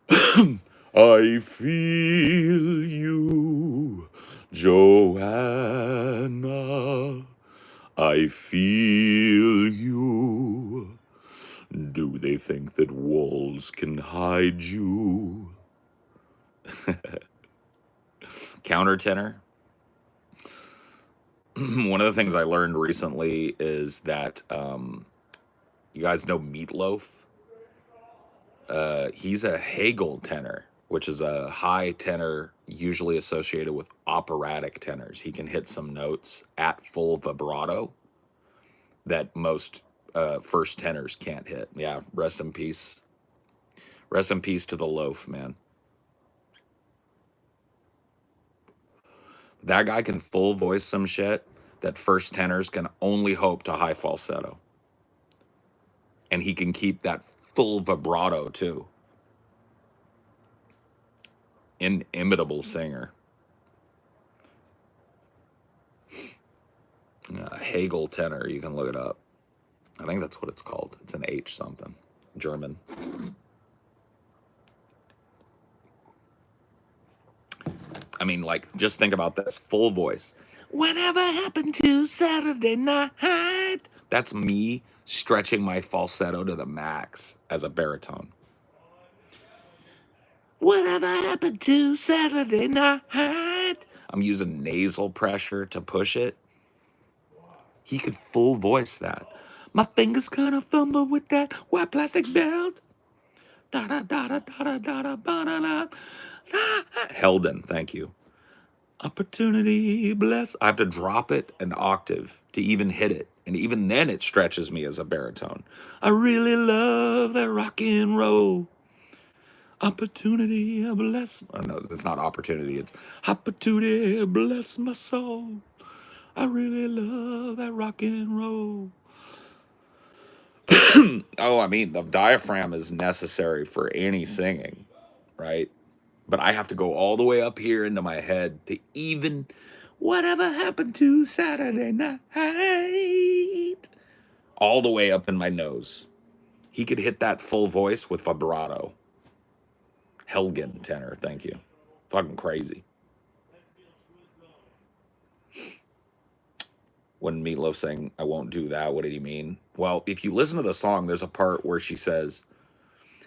I feel you, Joanna. I feel you. Do they think that walls can hide you? Countertenor. One of the things I learned recently is that you guys know Meatloaf. He's a Hegel tenor, which is a high tenor usually associated with operatic tenors. He can hit some notes at full vibrato that most first tenors can't hit. Yeah, rest in peace. Rest in peace to the loaf, man. That guy can full voice some shit that first tenors can only hope to high falsetto. And he can keep that full vibrato too. Inimitable singer. Hegel tenor, you can look it up. I think that's what it's called. It's an H something. German. I mean, like, just think about this. Full voice. Whatever happened to Saturday night? That's me stretching my falsetto to the max as a baritone. Whatever happened to Saturday night? I'm using nasal pressure to push it. He could full voice that. My fingers kind of fumble with that white plastic belt. Da da da da da da da da da. Helden, thank you. Opportunity, bless. I have to drop it an octave to even hit it. And even then, it stretches me as a baritone. I really love that rock and roll. Opportunity, bless. Oh, no, it's not opportunity. It's opportunity, bless my soul. I really love that rock and roll. Oh, I mean, the diaphragm is necessary for any singing, right? But I have to go all the way up here into my head to even whatever happened to Saturday night, all the way up in my nose. He could hit that full voice with vibrato. Helgen tenor, thank you. Fucking crazy. When Meatloaf sang, I won't do that, what did he mean? Well, if you listen to the song, there's a part where she says,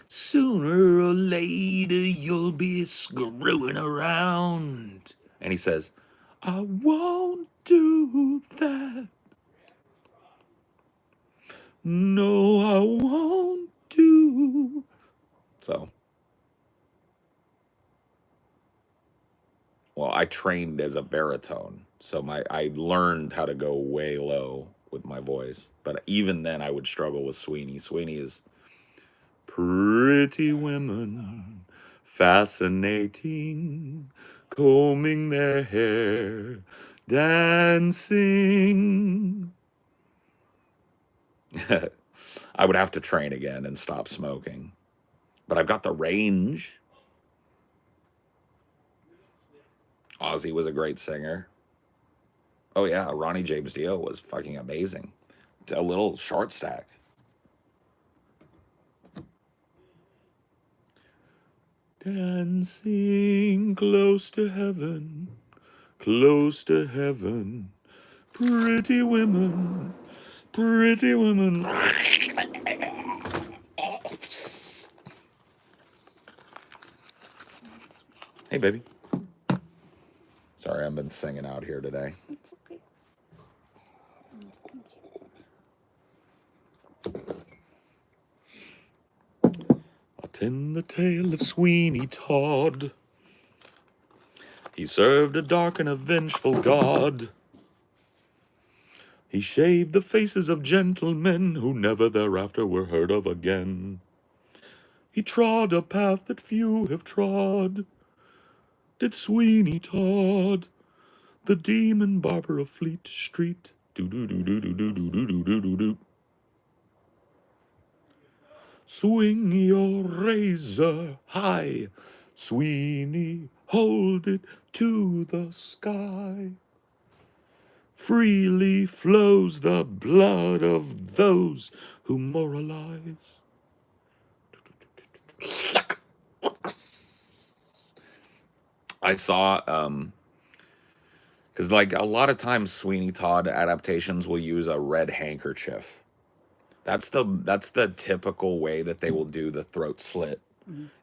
sooner or later you'll be screwing around. And he says, I won't do that. No, I won't do. So, well, I trained as a baritone. So I learned how to go way low with my voice. But even then I would struggle with Sweeney. Sweeney is pretty women, fascinating, combing their hair, dancing. I would have to train again and stop smoking. But I've got the range. Ozzy was a great singer. Oh yeah, Ronnie James Dio was fucking amazing. A little short stack. Dancing close to heaven, close to heaven. Pretty women, pretty women. Hey, baby. Sorry, I've been singing out here today. It's okay. I'll tell the tale of Sweeney Todd. He served a dark and a vengeful God. He shaved the faces of gentlemen who never thereafter were heard of again. He trod a path that few have trod. Did Sweeney Todd, the demon barber of Fleet Street. Do-do-do-do-do-do-do-do-do-do-do. Swing your razor high, Sweeney, hold it to the sky. Freely flows the blood of those who moralize. I saw, because like a lot of times Sweeney Todd adaptations will use a red handkerchief. That's the typical way that they will do the throat slit.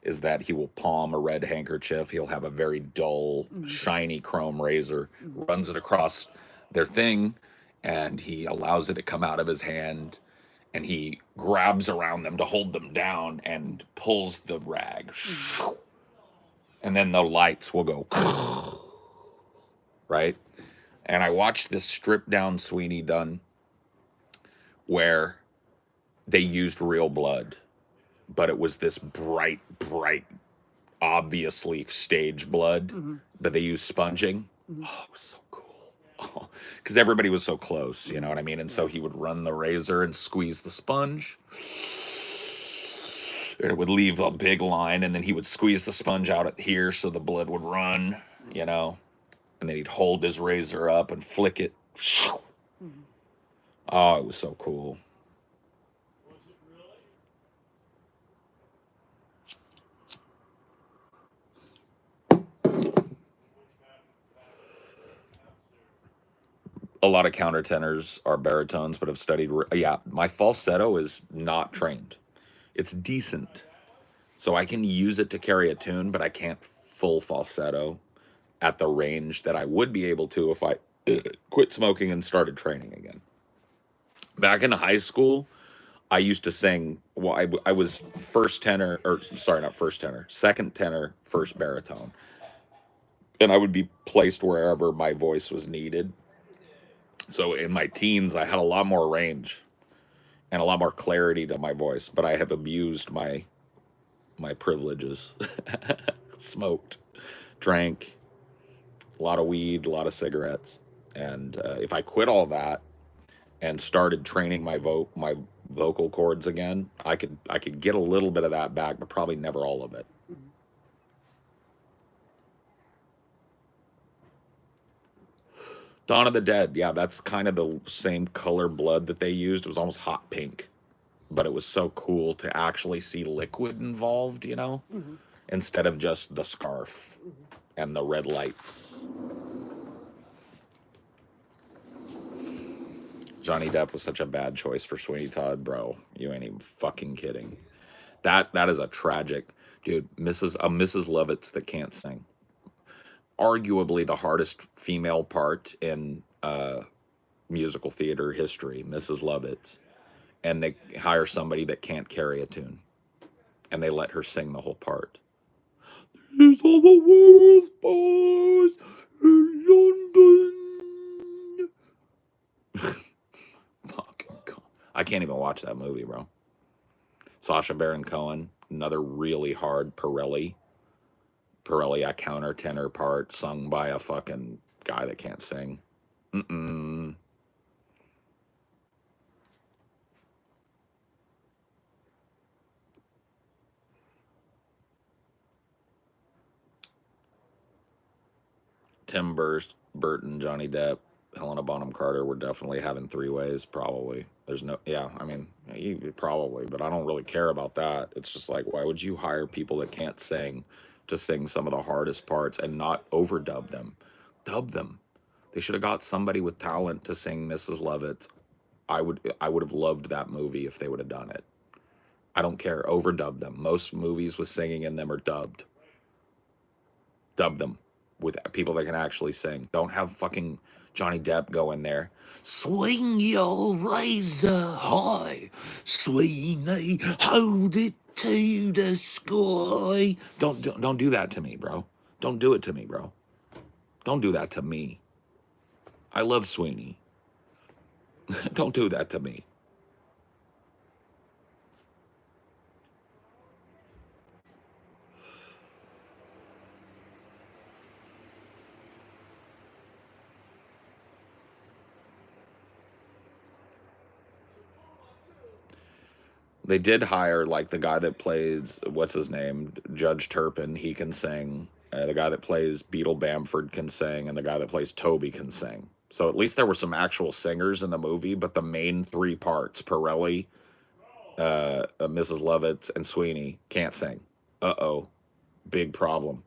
Is that he will palm a red handkerchief. He'll have a very dull, shiny chrome razor, runs it across their thing, and he allows it to come out of his hand, and he grabs around them to hold them down and pulls the rag. And then the lights will go, right? And I watched this stripped down Sweeney done where they used real blood, but it was this bright, obviously stage blood, but they used sponging. Oh, it was so cool. Because everybody was so close, you know what I mean? And so he would run the razor and squeeze the sponge. And it would leave a big line, and then he would squeeze the sponge out at here so the blood would run, you know? And then he'd hold his razor up and flick it. Oh, it was so cool. A lot of countertenors are baritones, but have studied. Yeah, my falsetto is not trained. It's decent, so I can use it to carry a tune, but I can't full falsetto at the range that I would be able to if I quit smoking and started training again. Back in high school, I used to sing. Well, I was first tenor, or sorry, not first tenor, second tenor, first baritone, and I would be placed wherever my voice was needed. So in my teens, I had a lot more range and a lot more clarity to my voice, but I have abused my privileges. Smoked, drank, a lot of weed, a lot of cigarettes, and if I quit all that and started training my vocal cords again, I could get a little bit of that back, but probably never all of it. Dawn of the Dead. Yeah, that's kind of the same color blood that they used. It was almost hot pink, but it was so cool to actually see liquid involved, you know, instead of just the scarf and the red lights. Johnny Depp was such a bad choice for Sweeney Todd, bro. You ain't even fucking kidding. That is a tragic dude. Mrs. Lovitz that can't sing. Arguably the hardest female part in musical theater history, Mrs. Lovitz. And they hire somebody that can't carry a tune, and they let her sing the whole part. These are the world's boys in London. Fucking God. I can't even watch that movie, bro. Sacha Baron Cohen, another really hard Pirelli, a countertenor part sung by a fucking guy that can't sing. Mm-mm. Tim Burton, Johnny Depp, Helena Bonham Carter were definitely having three ways, probably. There's no, yeah, I mean, probably, but I don't really care about that. It's just like, why would you hire people that can't sing to sing some of the hardest parts and not overdub them? Dub them. They should have got somebody with talent to sing Mrs. Lovett. I would have loved that movie if they would have done it. I don't care. Overdub them. Most movies with singing in them are dubbed. Dub them with people that can actually sing. Don't have fucking Johnny Depp go in there. Swing your razor high, Sweeney, hold it to the sky. Don't do that to me, bro. Don't do it to me, bro. Don't do that to me. I love Sweeney. Don't do that to me. They did hire like the guy that plays what's his name, Judge Turpin. He can sing. The guy that plays Beetle Bamford can sing, and the guy that plays Toby can sing. So at least there were some actual singers in the movie. But the main three parts, Pirelli, Mrs. Lovett, and Sweeney, can't sing. Uh-oh, big problem.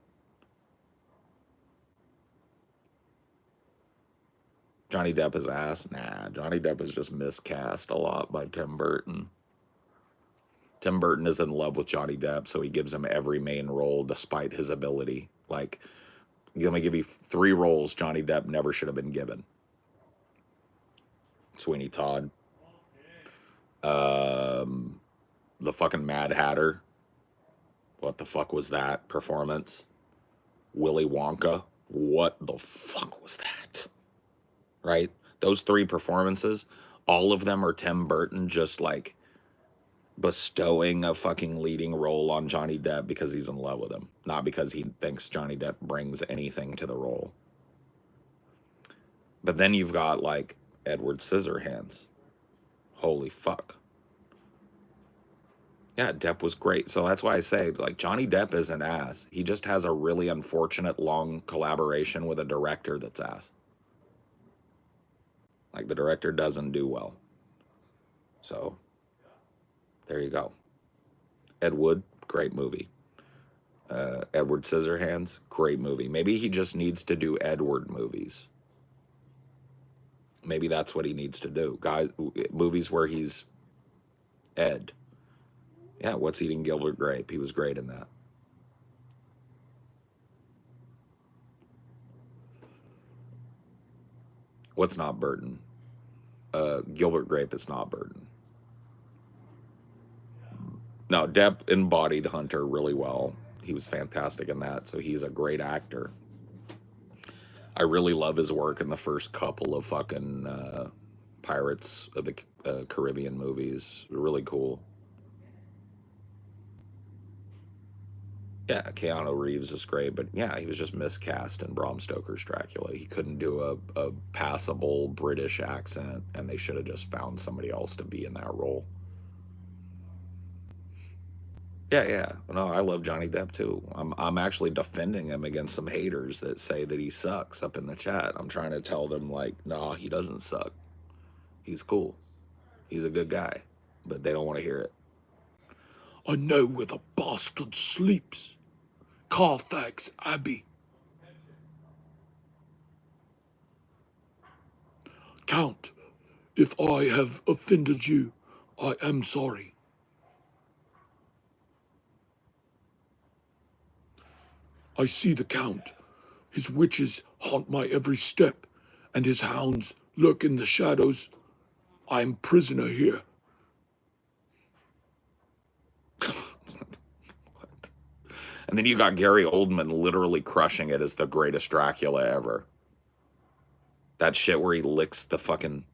Johnny Depp is ass. Nah, Johnny Depp is just miscast a lot by Tim Burton. Tim Burton is in love with Johnny Depp, so he gives him every main role despite his ability. Like, let me give you three roles Johnny Depp never should have been given. Sweeney Todd, um, the fucking Mad Hatter. What the fuck was that performance? Willy Wonka. What the fuck was that? Right? Those three performances, all of them are Tim Burton just like bestowing a fucking leading role on Johnny Depp because he's in love with him, not because he thinks Johnny Depp brings anything to the role. But then you've got like Edward Scissorhands. Holy fuck. Yeah, Depp was great. So that's why I say, like, Johnny Depp is an ass. He just has a really unfortunate long collaboration with a director that's ass. Like, the director doesn't do well. So, there you go. Ed Wood, great movie. Edward Scissorhands, great movie. Maybe he just needs to do Edward movies. Maybe that's what he needs to do. Guys, movies where he's Ed. Yeah, What's Eating Gilbert Grape? He was great in that. What's not Burton? Gilbert Grape is not Burton. No, Depp embodied Hunter really well. He was fantastic in that, so he's a great actor. I really love his work in the first couple of fucking Pirates of the Caribbean movies. Really cool. Yeah, Keanu Reeves is great, but yeah, he was just miscast in Bram Stoker's Dracula. He couldn't do a passable British accent, and they should have just found somebody else to be in that role. Yeah, yeah. No, I love Johnny Depp too. I'm actually defending him against some haters that say that he sucks up in the chat. I'm trying to tell them like, no, he doesn't suck. He's cool. He's a good guy, but they don't want to hear it. I know where the bastard sleeps. Carfax Abbey. Count, if I have offended you, I am sorry. I see the Count. His witches haunt my every step, and his hounds lurk in the shadows. I am prisoner here. And then you got Gary Oldman literally crushing it as the greatest Dracula ever. That shit where he licks the fucking...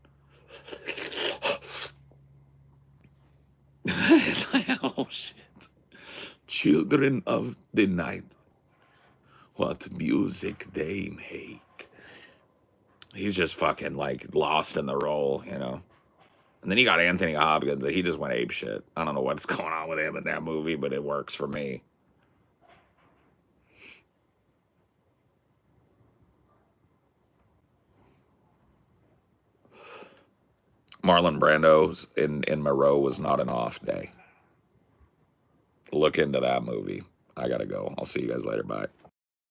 Oh, shit. Children of the night. What music they make. He's just fucking, like, lost in the role, you know? And then you got Anthony Hopkins. He just went ape shit. I don't know what's going on with him in that movie, but it works for me. Marlon Brando's in Moreau was not an off day. Look into that movie. I gotta go. I'll see you guys later. Bye.